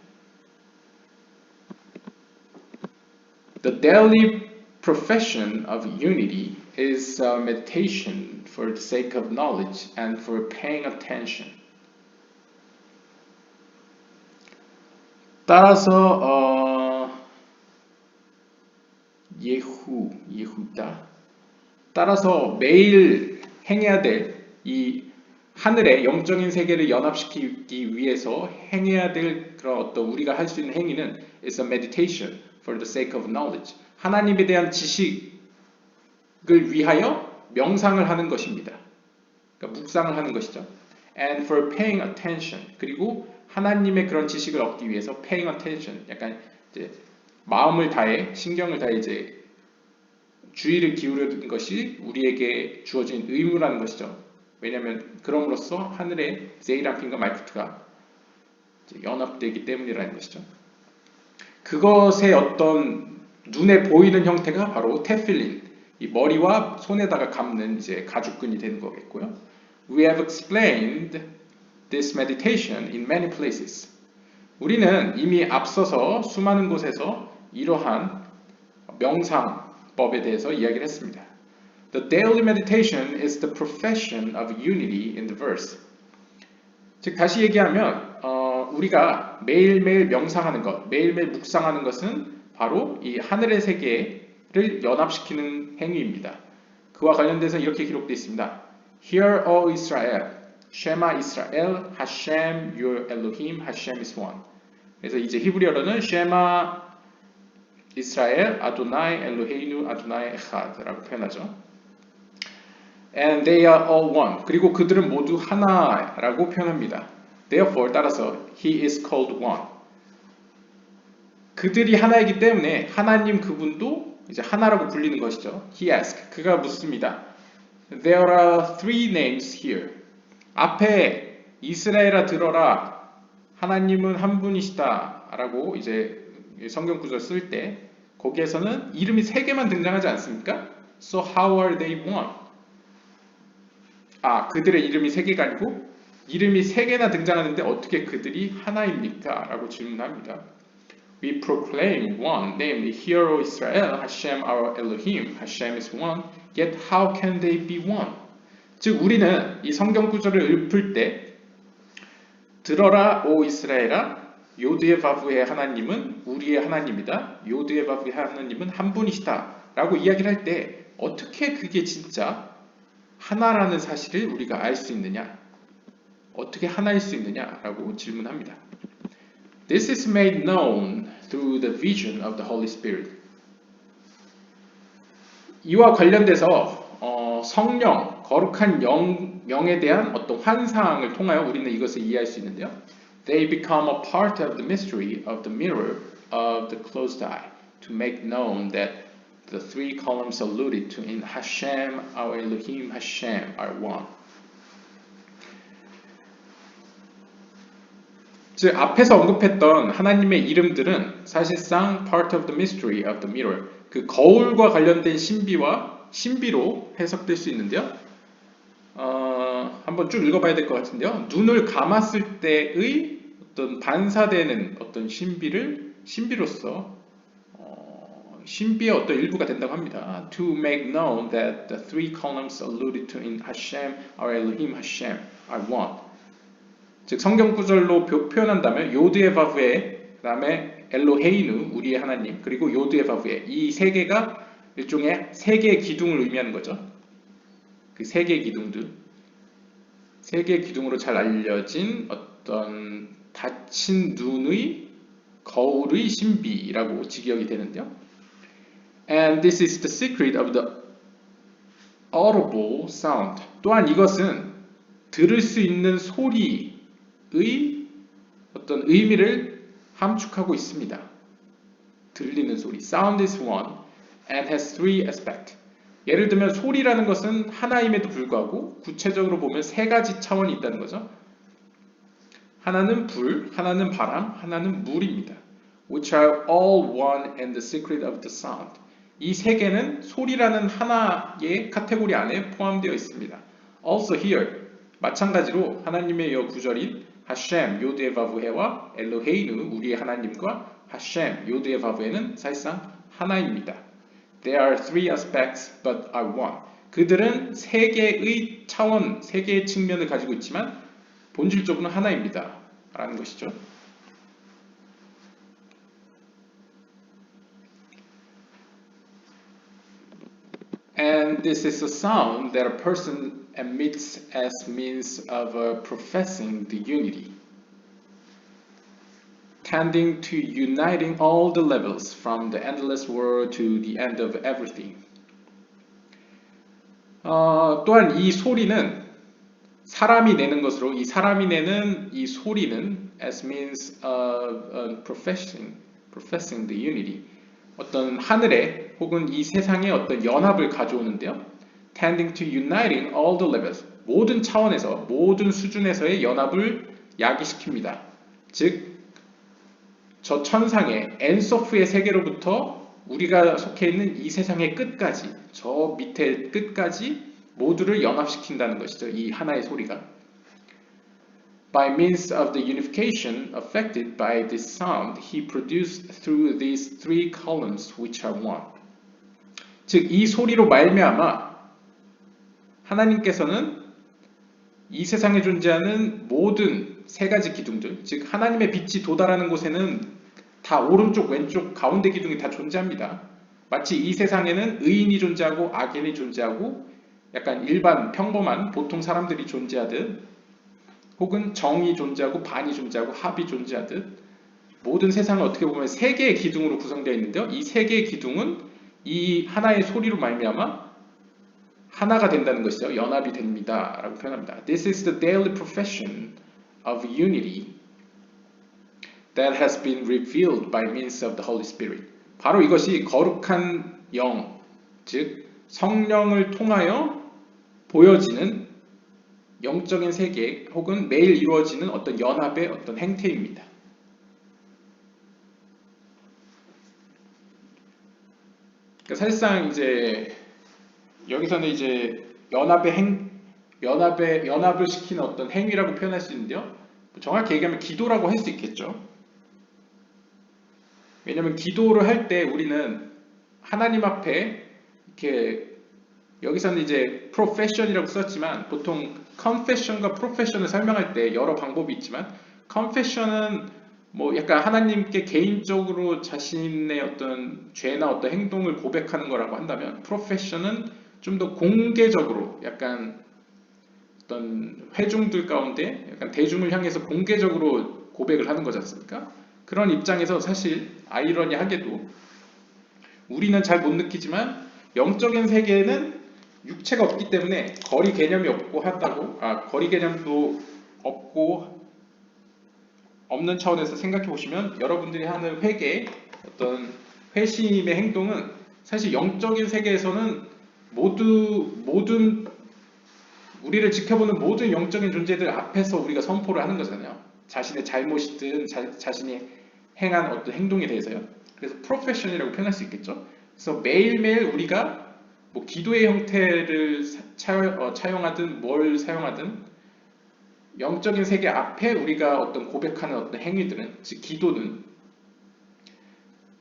The daily profession of unity is meditation for the sake of knowledge and for paying attention. 따라서 예후다. 따라서 매일 행해야 될 이 하늘의 영적인 세계를 연합시키기 위해서 행해야 될 그런 어떤 우리가 할 수 있는 행위는 is a meditation for the sake of knowledge. 하나님에 대한 지식을 위하여 명상을 하는 것입니다. 그러니까 묵상을 하는 것이죠. And for paying attention. 그리고 하나님의 그런 지식을 얻기 위해서 paying attention. 약간 이제 마음을 다해, 신경을 다해 이제 주의를 기울이는 것이 우리에게 주어진 의무라는 것이죠. 왜냐하면 그럼으로써 하늘의 세이란핀과 말쿠트가 연합되기 때문이라는 것이죠. 그것의 어떤 눈에 보이는 형태가 바로 테필린, 이 머리와 손에다가 감는 이제 가죽끈이 되는 거겠고요. We have explained this meditation in many places. 우리는 이미 앞서서 수많은 곳에서 이러한 명상법에 대해서 이야기를 했습니다. The daily meditation is the profession of unity in the verse. 즉 다시 얘기하면 우리가 매일매일 명상하는 것, 매일매일 묵상하는 것은 바로 이 하늘의 세계를 연합시키는 행위입니다. 그와 관련돼서 이렇게 기록되어 있습니다. Hear, O Israel, Shema Israel, Hashem your Elohim, Hashem is one. 그래서 이제 히브리어로는 Shema Israel, Adonai Eloheinu, Adonai Echad라고 표현하죠. And they are all one. 그리고 그들은 모두 하나라고 표현합니다. Therefore, 따라서 He is called one. 그들이 하나이기 때문에 하나님 그분도 이제 하나라고 불리는 것이죠. He asked. 그가 묻습니다. There are three names here. 앞에 이스라엘아 들어라. 하나님은 한 분이시다. 라고 이제 성경 구절 쓸 때 거기에서는 이름이 세 개만 등장하지 않습니까? So how are they one? 그들의 이름이 세 개가 아니고 이름이 세 개나 등장하는데 어떻게 그들이 하나입니까? 라고 질문합니다. We proclaim one, namely, Hear, O Israel, Hashem our Elohim, Hashem is one, yet how can they be one? 즉 우리는 이 성경 구절을 읊을 때 들어라 오 이스라엘아 요드의 바브의 하나님은 우리의 하나님이다. 요드의 바브의 하나님은 한 분이시다. 라고 이야기를 할 때 어떻게 그게 진짜 하나라는 사실을 우리가 알 수 있느냐? 어떻게 하나일 수 있느냐라고 질문합니다. This is made known through the vision of the Holy Spirit. 이와 관련돼서 성령, 거룩한 영에 대한 어떤 환상을 통하여 우리는 이것을 이해할 수 있는데요. They become a part of the mystery of the mirror of the closed eye to make known that the three columns alluded to in Hashem, our Elohim, Hashem are one. 즉 앞에서 언급했던 하나님의 이름들은 사실상 part of the mystery of the mirror, 그 거울과 관련된 신비로 해석될 수 있는데요. 한번 쭉 읽어봐야 될 것 같은데요. 눈을 감았을 때의 어떤 반사되는 어떤 신비로서 신비의 어떤 일부가 된다고 합니다. To make known that the three columns alluded to in Hashem, our Elohim, Hashem are one. 즉 성경 구절로 표현한다면 요드의 바브에 그 다음에 엘로헤이누 우리의 하나님 그리고 요드의 바브에 이 세 개가 일종의 세 개의 기둥을 의미하는 거죠. 그 세 개의 기둥들 세 개의 기둥으로 잘 알려진 어떤 닫힌 눈의 거울의 신비라고 직역이 되는데요. And this is the secret of the audible sound. 또한 이것은 들을 수 있는 소리의 어떤 의미를 함축하고 있습니다. 들리는 소리. Sound is one and has three aspects. 예를 들면 소리라는 것은 하나임에도 불구하고 구체적으로 보면 세 가지 차원이 있다는 거죠. 하나는 불, 하나는 바람, 하나는 물입니다. Which are all one and the secret of the sound. 이 세 개는 소리라는 하나의 카테고리 안에 포함되어 있습니다. Also here, 마찬가지로 하나님의 이 구절인 하셴 요드의 바브헤와 엘로헤이누 우리의 하나님과 하셴 요드의 바브헤는 사실상 하나입니다. There are three aspects but are one. 그들은 세 개의 차원, 세 개의 측면을 가지고 있지만 본질적으로는 하나입니다. 라는 것이죠. And this is a sound that a person emits as means of professing the unity, tending to uniting all the levels from the endless world to the end of everything. 또한 이 소리는 사람이 내는 것으로 이 사람이 내는 이 소리는 as means of professing the unity. 어떤 하늘에 혹은 이 세상에 어떤 연합을 가져오는데요. Tending to uniting all the levels. 모든 차원에서, 모든 수준에서의 연합을 야기시킵니다. 즉, 저 천상의 엔소프의 세계로부터 우리가 속해 있는 이 세상의 끝까지, 저 밑에 끝까지 모두를 연합시킨다는 것이죠. 이 하나의 소리가. By means of the unification affected by this sound, he produced through these three columns which are one. 즉, 이 소리로 말미암아 하나님께서는 이 세상에 존재하는 모든 세 가지 기둥들, 즉 하나님의 빛이 도달하는 곳에는 다 오른쪽, 왼쪽, 가운데 기둥이 다 존재합니다. 마치 이 세상에는 의인이 존재하고 악인이 존재하고 약간 일반 평범한 보통 사람들이 존재하듯, 혹은 정이 존재하고 반이 존재하고 합이 존재하듯, 모든 세상은 어떻게 보면 세 개의 기둥으로 구성되어 있는데요. 이 세 개의 기둥은 이 하나의 소리로 말미암아 하나가 된다는 것이죠. 연합이 됩니다 라고 표현합니다. This is the daily profession of unity that has been revealed by means of the Holy Spirit. 바로 이것이 거룩한 영, 즉 성령을 통하여 보여지는 영적인 세계 혹은 매일 이루어지는 어떤 연합의 어떤 행태입니다. 그러니까 사실상 이제 여기서는 이제 연합을 시키는 어떤 행위라고 표현할 수 있는데요. 정확히 얘기하면 기도라고 할 수 있겠죠. 왜냐하면 기도를 할 때 우리는 하나님 앞에 이렇게, 여기서는 이제 profession이라고 썼지만 보통 confession과 profession을 설명할 때 여러 방법이 있지만, confession은 뭐 약간 하나님께 개인적으로 자신의 어떤 죄나 어떤 행동을 고백하는 거라고 한다면, profession은 좀 더 공개적으로 약간 어떤 회중들 가운데 약간 대중을 향해서 공개적으로 고백을 하는 거지 않습니까? 그런 입장에서 사실 아이러니하게도 우리는 잘 못 느끼지만 영적인 세계에는 육체가 없기 때문에 거리 개념이 없고 한다고, 거리 개념도 없고 없는 차원에서 생각해 보시면 여러분들이 하는 회개, 어떤 회심의 행동은 사실 영적인 세계에서는 모든 우리를 지켜보는 모든 영적인 존재들 앞에서 우리가 선포를 하는 거잖아요. 자신의 잘못이든 자신이 행한 어떤 행동에 대해서요. 그래서 프로페셔널이라고 표현할 수 있겠죠. 그래서 매일매일 우리가 뭐 기도의 형태를 차용하든 뭘 사용하든 영적인 세계 앞에 우리가 어떤 고백하는 어떤 행위들은, 즉 기도는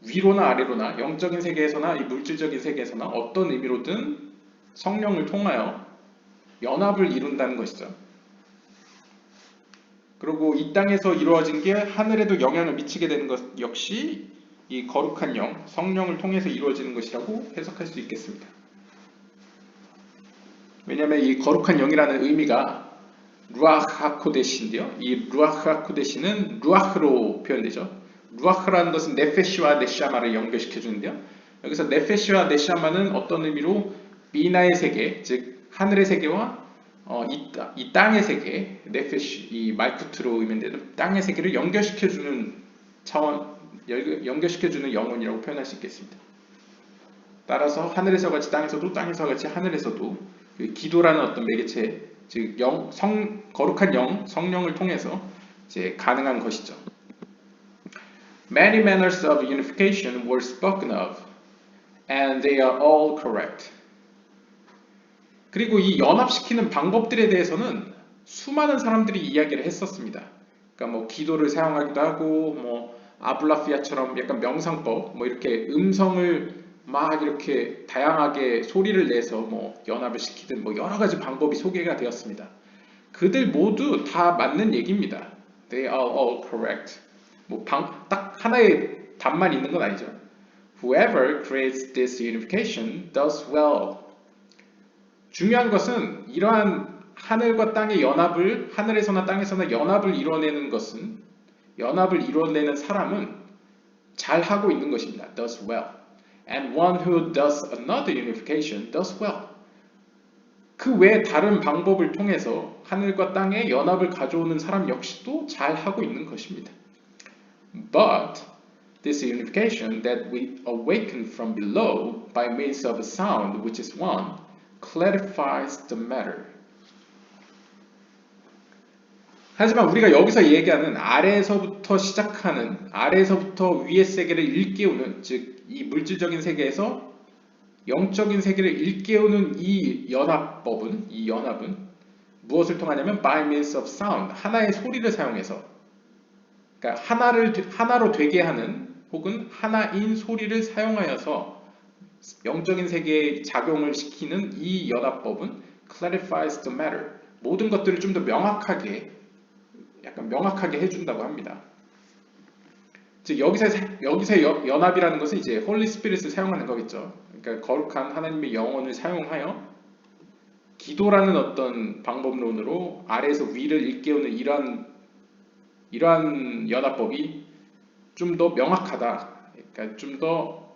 위로나 아래로나 영적인 세계에서나 이 물질적인 세계에서나 어떤 의미로든 성령을 통하여 연합을 이룬다는 것이죠. 그리고 이 땅에서 이루어진 게 하늘에도 영향을 미치게 되는 것 역시 이 거룩한 영, 성령을 통해서 이루어지는 것이라고 해석할 수 있겠습니다. 왜냐하면 이 거룩한 영이라는 의미가 루아흐 하코데시인데요. 이 루아흐 하코데시는 루아흐로 표현되죠. 루아흐라는 것은 네페시와 네샤마를 연결시켜 주는데요. 여기서 네페시와 네샤마는 어떤 의미로 비나의 세계, 즉 하늘의 세계와 이 땅의 세계, 네페시, 이 말쿠트로 의미되는 땅의 세계를 연결시켜주는 차원, 연결시켜주는 영혼이라고 표현할 수 있겠습니다. 따라서 하늘에서 같이 땅에서도, 땅에서 같이 하늘에서도 그 기도라는 어떤 매개체, 즉 거룩한 영, 성령을 통해서 이제 가능한 것이죠. Many manners of unification were spoken of, and they are all correct. 그리고 이 연합시키는 방법들에 대해서는 수많은 사람들이 이야기를 했었습니다. 그러니까 뭐 기도를 사용하기도 하고, 뭐 아블라피아처럼 약간 명상법, 뭐 이렇게 음성을 막 이렇게 다양하게 소리를 내서 뭐 연합을 시키든 뭐 여러 가지 방법이 소개가 되었습니다. 그들 모두 다 맞는 얘기입니다. They are all correct. 뭐 딱 하나의 답만 있는 건 아니죠. Whoever creates this unification does well. 중요한 것은 이러한 하늘과 땅의 연합을, 하늘에서나 땅에서나 연합을 이뤄내는 것은, 연합을 이뤄내는 사람은 잘 하고 있는 것입니다. does well. And one who does another unification does well. 그 외에 다른 방법을 통해서 하늘과 땅의 연합을 가져오는 사람 역시도 잘 하고 있는 것입니다. But this unification that we awaken from below by means of a sound which is one clarifies the matter. 하지만 우리가 여기서 얘기하는 아래에서부터 시작하는 아래에서부터 위의 세계를 일깨우는 즉 이 물질적인 세계에서 영적인 세계를 일깨우는 이 연합은 무엇을 통하냐면 by means of sound 하나의 소리를 사용해서 그러니까 하나로 되게 하는 혹은 하나인 소리를 사용하여서 영적인 세계에 작용을 시키는 이 연합법은 clarifies the matter 모든 것들을 좀 더 명확하게 약간 명확하게 해준다고 합니다. 즉 여기서 연합이라는 것은 이제 홀리 스피릿을 사용하는 거겠죠. 그러니까 거룩한 하나님의 영혼을 사용하여 기도라는 어떤 방법론으로 아래에서 위를 일깨우는 이러한 연합법이 좀 더 명확하다. 그러니까 좀 더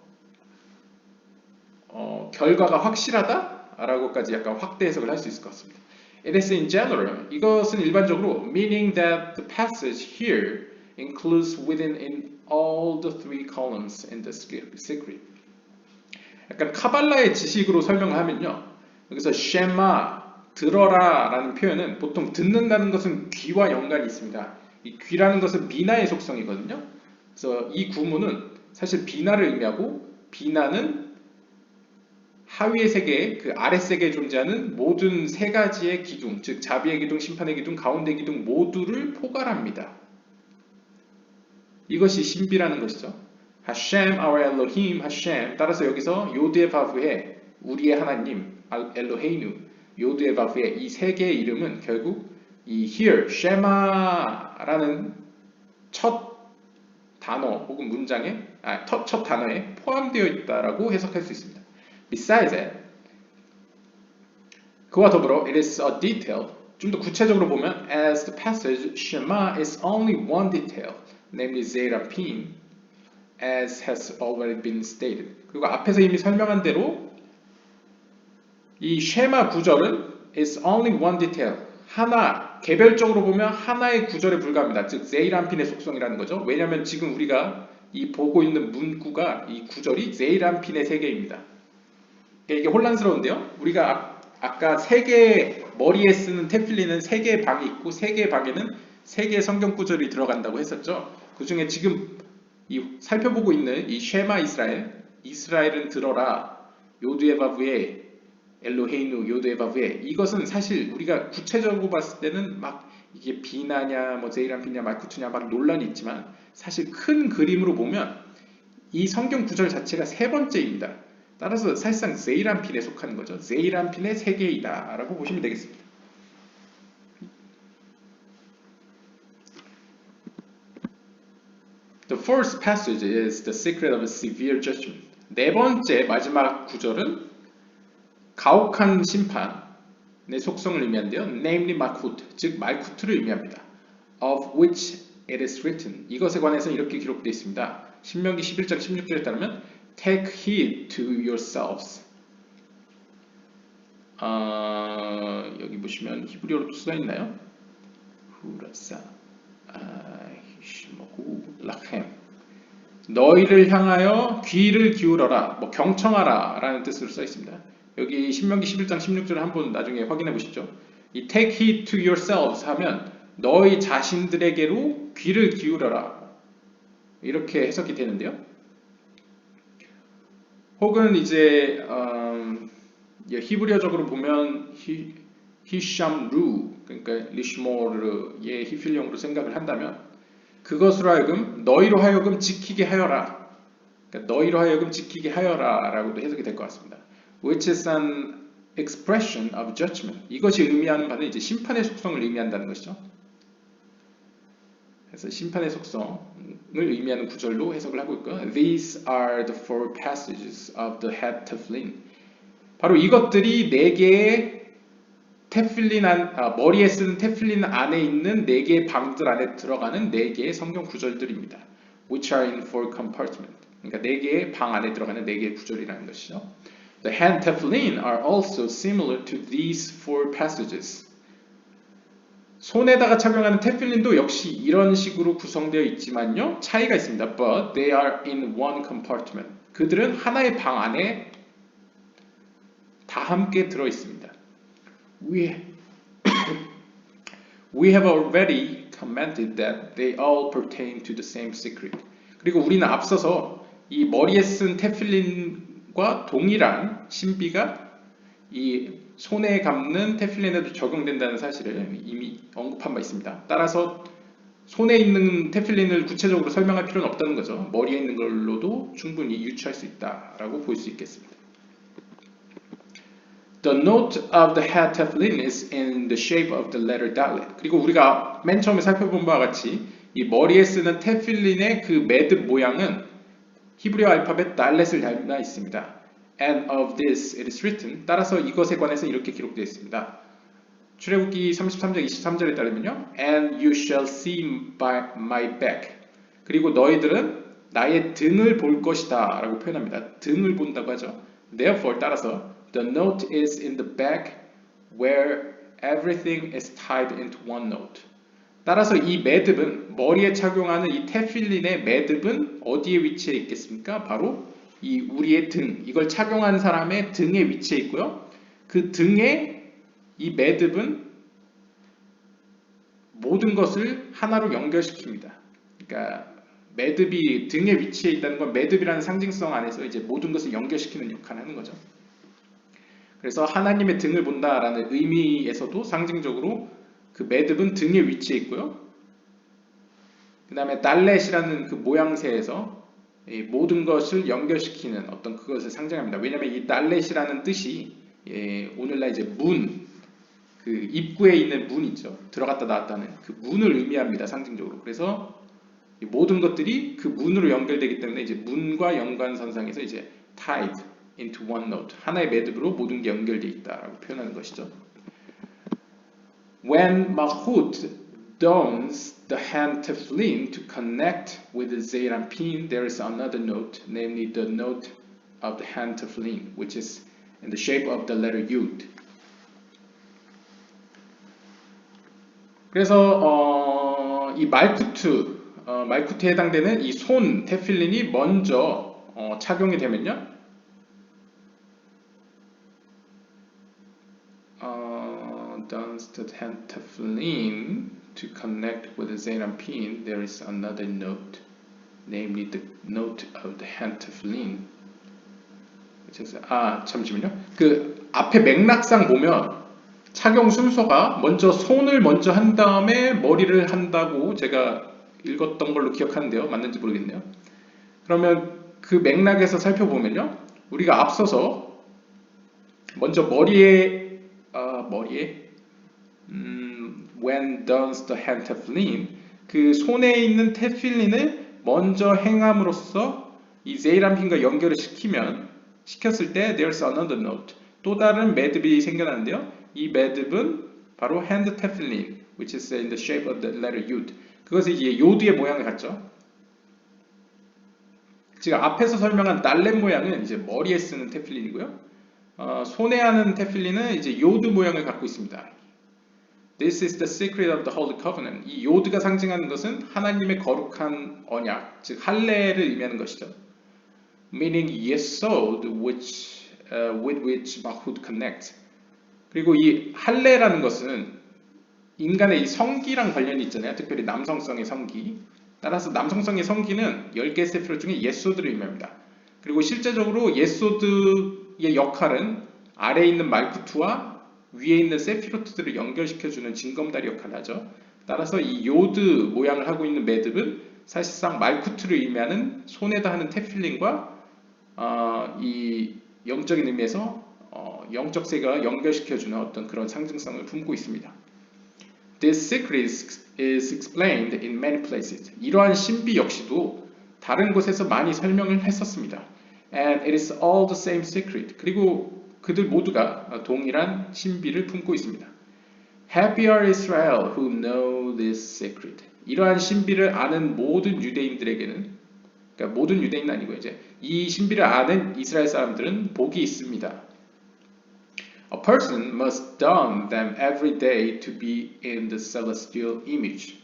결과가 확실하다라고까지 약간 확대 해석을 할 수 있을 것 같습니다. It is in general. 이것은 일반적으로 meaning that the passage here includes within in all the three columns in the secret. 약간 카발라의 지식으로 설명을 하면요. 여기서 쉐마 들어라 라는 표현은 보통 듣는다는 것은 귀와 연관이 있습니다. 이 귀라는 것은 비나의 속성이거든요. 그래서 이 구문은 사실 비나를 의미하고 비나는 하위의 세계, 그 아래 세계에 존재하는 모든 세 가지의 기둥, 즉 자비의 기둥, 심판의 기둥, 가운데 기둥 모두를 포괄합니다. 이것이 신비라는 것이죠. 하셴, our Elohim, 하셴. 따라서 여기서 요드의 바브의 우리의 하나님, 엘로헤이누, 요드의 바브의 이 세 개의 이름은 결국 이 here, 쉐마라는 첫 단어 혹은 문장에 첫 단어에 포함되어 있다라고 해석할 수 있습니다. Besides that, 그와 더불어 it is a detail. 좀 더 구체적으로 보면 as the passage Shema is only one detail, namely Zeirapin, as has already been stated. 그리고 앞에서 이미 설명한 대로 이 쉐마 구절은 is only one detail. 하나 개별적으로 보면 하나의 구절에 불과합니다. 즉 제이란핀의 속성이라는 거죠. 왜냐하면 지금 우리가 이 보고 있는 문구가 이 구절이 제이란핀의 세계입니다. 이게 혼란스러운데요. 우리가 아까 세 개의 머리에 쓰는 테필리는 세 개의 방이 있고 세 개의 방에는 세 개의 성경 구절이 들어간다고 했었죠. 그 중에 지금 살펴보고 있는 이 쉐마 이스라엘은 들어라, 요드의 바브에 엘로헤이누, 요드의 바브에 이것은 사실 우리가 구체적으로 봤을 때는 막 이게 비나냐, 뭐 제이란피냐, 말쿠투냐 막 논란이 있지만 사실 큰 그림으로 보면 이 성경 구절 자체가 세 번째입니다. 따라서 사실상 제이란핀에 속하는 거죠. 제이란핀의 세계이다 라고 보시면 되겠습니다. The fourth passage is the secret of a severe judgment. 네 번째 마지막 구절은 가혹한 심판의 속성을 의미하는데요. Namely malkut, 즉 말쿠트를 의미합니다. Of which it is written. 이것에 관해서 이렇게 기록되어 있습니다. 신명기 11장 16절에 따르면 Take heed to yourselves. 여기 보시면 히브리어로 쓰여 있나요? 후라사 히시모구 라켐. 너희를 향하여 귀를 기울여라, 뭐 경청하라 라는 뜻으로 써 있습니다. 여기 신명기 11장 16절을 한번 나중에 확인해 보시죠. 이 take heed to yourselves 하면 너희 자신들에게로 귀를 기울여라 이렇게 해석이 되는데요. 혹은 이제 히브리어적으로 보면 히샴루 그러니까 리시모르의 히필령으로 생각을 한다면 그것으로 하여금 너희로 하여금 지키게 하여라. 그러니까 너희로 하여금 지키게 하여라 라고도 해석이 될 것 같습니다. Which is an expression of judgment. 이것이 의미하는 바는 이제 심판의 속성을 의미한다는 것이죠. 그래서 심판의 속성을 의미하는 구절로 해석을 하고 있고요. These are the four passages of the head tefillin. 바로 이것들이 네 개의 테필린 머리에 쓰는 테필린 안에 있는 네 개의 방들 안에 들어가는 네 개의 성경 구절들입니다. Which are in four compartments. 그러니까 네 개의 방 안에 들어가는 네 개의 구절이라는 것이죠. The hand tefillin are also similar to these four passages. 손에다가 착용하는 테필린도 역시 이런 식으로 구성되어 있지만요. 차이가 있습니다. But they are in one compartment. 그들은 하나의 방 안에 다 함께 들어 있습니다. We have already commented that they all pertain to the same secret. 그리고 우리는 앞서서 이 머리에 쓴 테필린과 동일한 신비가 이 손에 감는 테필린에도 적용된다는 사실을 이미 언급한 바 있습니다. 따라서 손에 있는 테필린을 구체적으로 설명할 필요는 없다는 거죠. 머리에 있는 걸로도 충분히 유추할 수 있다라고 볼 수 있겠습니다. The note of the head tefillin is in the shape of the letter dalet. 그리고 우리가 맨 처음에 살펴본 바와 같이 이 머리에 쓰는 테필린의 그 매듭 모양은 히브리어 알파벳 달렛을 닮아 있습니다. And of this it is written. 따라서 이것에 관해서 이렇게 기록되어 있습니다. 출애굽기 33장 23절에 따르면요. And you shall see by my back. 그리고 너희들은 나의 등을 볼 것이다 라고 표현합니다. 등을 본다고 하죠. Therefore 따라서 the note is in the back where everything is tied into one note. 따라서 이 매듭은 머리에 착용하는 이 테필린의 매듭은 어디에 위치해 있겠습니까? 바로 이 우리의 등, 이걸 착용한 사람의 등에 위치해 있고요. 그 등에 이 매듭은 모든 것을 하나로 연결시킵니다. 그러니까 매듭이 등에 위치해 있다는 건 매듭이라는 상징성 안에서 이제 모든 것을 연결시키는 역할을 하는 거죠. 그래서 하나님의 등을 본다라는 의미에서도 상징적으로 그 매듭은 등에 위치해 있고요. 그 다음에 달렛이라는 그 모양새에서 모든 것을 연결시키는 어떤 그것을 상징합니다. 왜냐하면 이 달렛이라는 뜻이 오늘날 이제 문, 그 입구에 있는 문 있죠. 들어갔다 나왔다는 그 문을 의미합니다. 상징적으로. 그래서 모든 것들이 그 문으로 연결되기 때문에 이제 문과 연관선상에서 이제 tied into one note. 하나의 매듭으로 모든 게 연결되어 있다라고 표현하는 것이죠. When Malchut dons the hand tefillin to connect with the Zeir Anpin, there is another note, namely the note of the hand tefillin, which is in the shape of the letter Yud. 그래서 이 말쿠트에 해당되는 이 손 테필린이 먼저 착용이 되면요. Dons the hand tefillin to connect with the Zeir Anpin, there is another note, namely the note of the hand tefillin. 잠시만요. 그 앞에 맥락상 보면 착용 순서가 먼저 손을 먼저 한 다음에 머리를 한다고 제가 읽었던 걸로 기억하는데요. 맞는지 모르겠네요. 그러면 그 맥락에서 살펴보면요. 우리가 앞서서 먼저 머리에 when dons the hand tefillin 그 손에 있는 테필린을 먼저 행함으로써 이 제일 안핀과 연결을 시켰을 때 there's another note 또 다른 매듭이 생겨나는데요. 이 매듭은 바로 hand tefillin which is in the shape of the letter Yud 그것이 이제 요드의 모양을 갖죠. 지금 앞에서 설명한 달렛 모양은 이제 머리에 쓰는 테필린이고요. 손에 하는 테필린은 이제 요드 모양을 갖고 있습니다. This is the secret of the Holy Covenant. 이 요드가 상징하는 것은 하나님의 거룩한 언약, 즉 할례를 의미하는 것이죠. Meaning yesod, with which Malchut connects. 그리고 이 할례라는 것은 인간의 이 성기랑 관련이 있잖아요. 특별히 남성성의 성기. 따라서 남성성의 성기는 10개의 세피롯 중에 예소드를 의미합니다. 그리고 실제적으로 예소드의 역할은 아래에 있는 말쿠트와 위에 있는 세피로트들을 연결시켜주는 징검다리 역할을 하죠. 따라서 이 요드 모양을 하고 있는 매듭은 사실상 말쿠트를 의미하는 손에다 하는 테필린과 이 영적인 의미에서 영적 세계와 연결시켜주는 어떤 그런 상징성을 품고 있습니다. This secret is explained in many places. 이러한 신비 역시도 다른 곳에서 많이 설명을 했었습니다. And it is all the same secret. 그리고 그들 모두가 동일한 신비를 품고 있습니다. Happy are Israel who know this secret. 이러한 신비를 아는 모든 유대인들에게는, 그러니까 모든 유대인은 아니고 이제 이 신비를 아는 이스라엘 사람들은 복이 있습니다. A person must don them every day to be in the celestial image.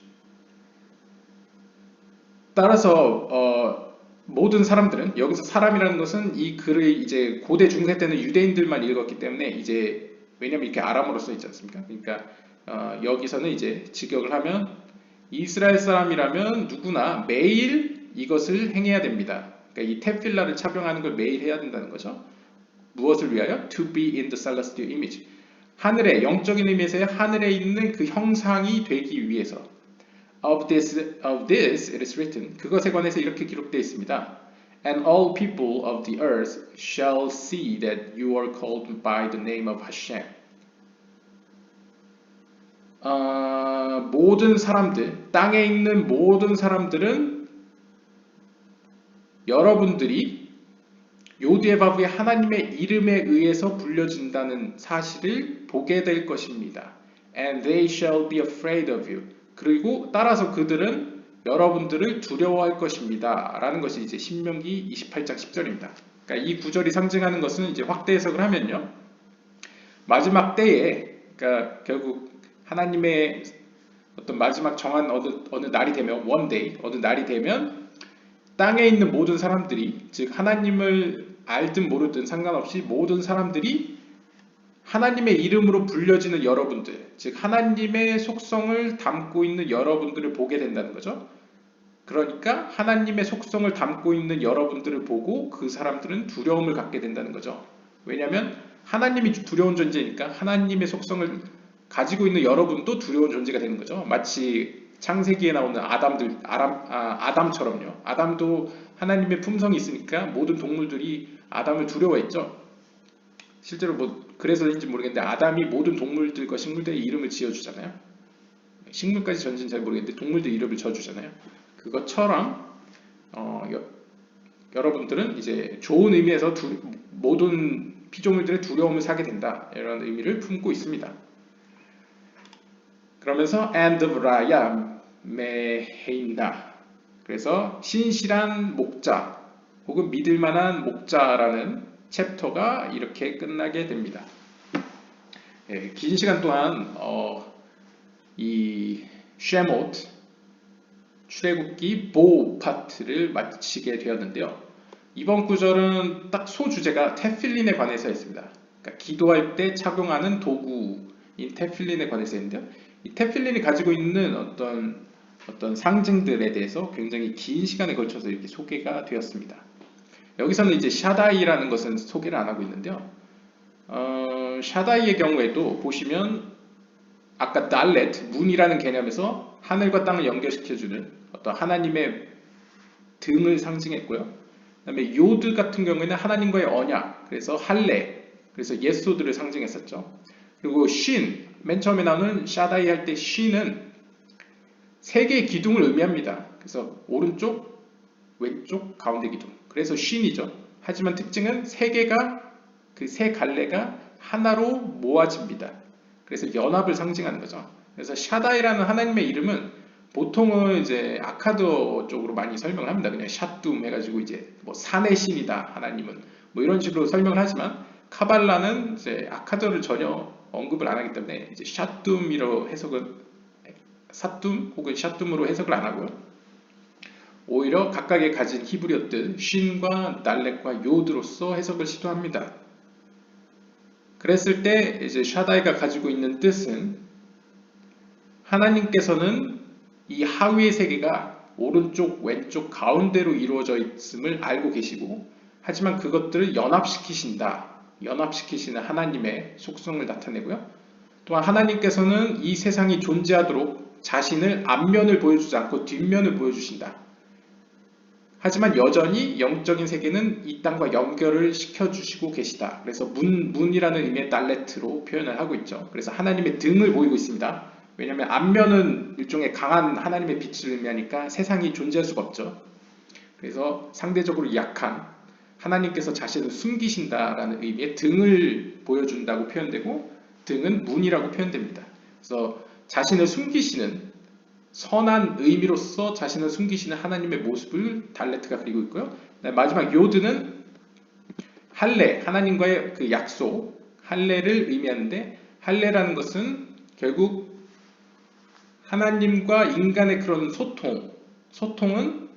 따라서 모든 사람들은 여기서 사람이라는 것은 이 글을 이제 고대 중세 때는 유대인들만 읽었기 때문에 이제 왜냐면 이렇게 아람어로 써 있지 않습니까? 그러니까 여기서는 이제 직역을 하면 이스라엘 사람이라면 누구나 매일 이것을 행해야 됩니다. 그러니까 이 테필라를 착용하는 걸 매일 해야 된다는 거죠. 무엇을 위하여? To be in the celestial image. 하늘에 영적인 의미에서의 하늘에 있는 그 형상이 되기 위해서. Of this it is written. 그것에 관해서 이렇게 기록되어 있습니다. And all people of the earth shall see that you are called by the name of Hashem. 모든 사람들, 땅에 있는 모든 사람들은 여러분들이 요디에바브의 하나님의 이름에 의해서 불려진다는 사실을 보게 될 것입니다. And they shall be afraid of you. 그리고 따라서 그들은 여러분들을 두려워할 것입니다. 라는 것이 이제 신명기 28장 10절입니다. 그러니까 이 구절이 상징하는 것은 이제 확대 해석을 하면요. 마지막 때에, 그러니까 결국 하나님의 어떤 마지막 정한 어느 날이 되면, one day, 어느 날이 되면 땅에 있는 모든 사람들이, 즉 하나님을 알든 모르든 상관없이 모든 사람들이 하나님의 이름으로 불려지는 여러분들, 즉 하나님의 속성을 담고 있는 여러분들을 보게 된다는 거죠. 그러니까 하나님의 속성을 담고 있는 여러분들을 보고 그 사람들은 두려움을 갖게 된다는 거죠. 왜냐하면 하나님이 두려운 존재니까 하나님의 속성을 가지고 있는 여러분도 두려운 존재가 되는 거죠. 마치 창세기에 나오는 아담처럼요. 아담도 하나님의 품성이 있으니까 모든 동물들이 아담을 두려워했죠. 실제로 뭐 그래서인지 모르겠는데 아담이 모든 동물들과 식물들의 이름을 지어주잖아요. 식물까지 전지는 잘 모르겠는데 동물들 이름을 지어주잖아요. 그것처럼 여러분들은 이제 좋은 의미에서 모든 피조물들의 두려움을 사게 된다, 이런 의미를 품고 있습니다. 그러면서 and of raya meheina, 그래서 신실한 목자 혹은 믿을만한 목자라는 챕터가 이렇게 끝나게 됩니다. 예, 긴 시간 동안 이 쉐못 출애굽기 보 파트를 마치게 되었는데요. 이번 구절은 딱 소주제가 테필린에 관해서 했습니다. 그러니까 기도할 때 착용하는 도구인 테필린에 관해서 했는데요. 이 테필린이 가지고 있는 어떤 상징들에 대해서 굉장히 긴 시간에 걸쳐서 이렇게 소개가 되었습니다. 여기서는 이제 샤다이라는 것은 소개를 안 하고 있는데요. 샤다이의 경우에도 보시면 아까 달렛, 문이라는 개념에서 하늘과 땅을 연결시켜주는 어떤 하나님의 등을 상징했고요. 그 다음에 요드 같은 경우에는 하나님과의 언약, 그래서 할례, 그래서 예소들을 상징했었죠. 그리고 신, 맨 처음에 나오는 샤다이 할 때 신은 세 개의 기둥을 의미합니다. 그래서 오른쪽, 왼쪽, 가운데 기둥. 그래서 신이죠. 하지만 특징은 세 개가, 그 세 갈래가 하나로 모아집니다. 그래서 연합을 상징하는 거죠. 그래서 샤다이라는 하나님의 이름은 보통은 이제 아카드 쪽으로 많이 설명을 합니다. 그냥 샤둠 해가지고 이제 뭐 산의 신이다 하나님은 뭐 이런 식으로 설명을 하지만 카발라는 이제 아카드를 전혀 언급을 안 하기 때문에 이제 샤둠이로 해석을 사둠 혹은 샤둠으로 해석을 안 하고요. 오히려 각각의 가진 히브리어들 쉰과 달렛과 요드로서 해석을 시도합니다. 그랬을 때 이제 샤다이가 가지고 있는 뜻은 하나님께서는 이 하위의 세계가 오른쪽, 왼쪽, 가운데로 이루어져 있음을 알고 계시고 하지만 그것들을 연합시키시는 하나님의 속성을 나타내고요. 또한 하나님께서는 이 세상이 존재하도록 자신을 앞면을 보여주지 않고 뒷면을 보여주신다. 하지만 여전히 영적인 세계는 이 땅과 연결을 시켜주시고 계시다. 그래서 문이라는 의미의 달레트로 표현을 하고 있죠. 그래서 하나님의 등을 보이고 있습니다. 왜냐하면 앞면은 일종의 강한 하나님의 빛을 의미하니까 세상이 존재할 수가 없죠. 그래서 상대적으로 약한 하나님께서 자신을 숨기신다라는 의미의 등을 보여준다고 표현되고 등은 문이라고 표현됩니다. 그래서 자신을 숨기시는 선한 의미로서 자신을 숨기시는 하나님의 모습을 달레트가 그리고 있고요. 마지막 요드는 할례, 하나님과의 그 약속, 할례를 의미하는데 할례라는 것은 결국 하나님과 인간의 그런 소통은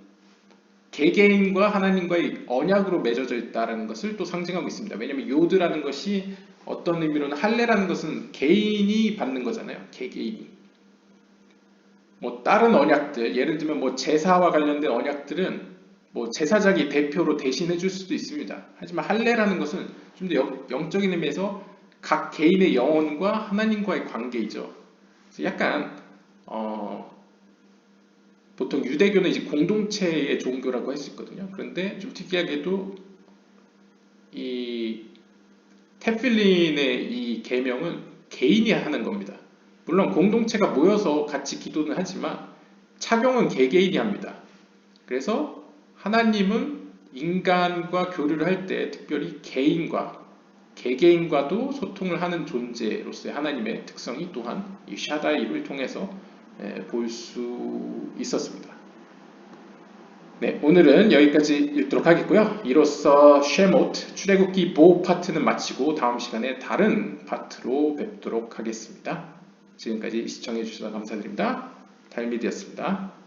개개인과 하나님과의 언약으로 맺어져 있다는 것을 또 상징하고 있습니다. 왜냐하면 요드라는 것이 어떤 의미로는 할례라는 것은 개인이 받는 거잖아요. 개개인이. 뭐 다른 언약들, 예를 들면 뭐 제사와 관련된 언약들은 뭐 제사장이 대표로 대신해 줄 수도 있습니다. 하지만 할례라는 것은 좀 더 영적인 의미에서 각 개인의 영혼과 하나님과의 관계이죠. 그래서 약간 보통 유대교는 이제 공동체의 종교라고 할 수 있거든요. 그런데 좀 특이하게도 이 테필린의 이 계명은 개인이 하는 겁니다. 물론 공동체가 모여서 같이 기도는 하지만 착용은 개개인이 합니다. 그래서 하나님은 인간과 교류를 할 때 특별히 개개인과도 소통을 하는 존재로서의 하나님의 특성이 또한 이 샤다이를 통해서 볼 수 있었습니다. 네, 오늘은 여기까지 읽도록 하겠고요. 이로써 쉐모트 출애굽기 보 파트는 마치고 다음 시간에 다른 파트로 뵙도록 하겠습니다. 지금까지 시청해 주셔서 감사드립니다. 달미디였습니다.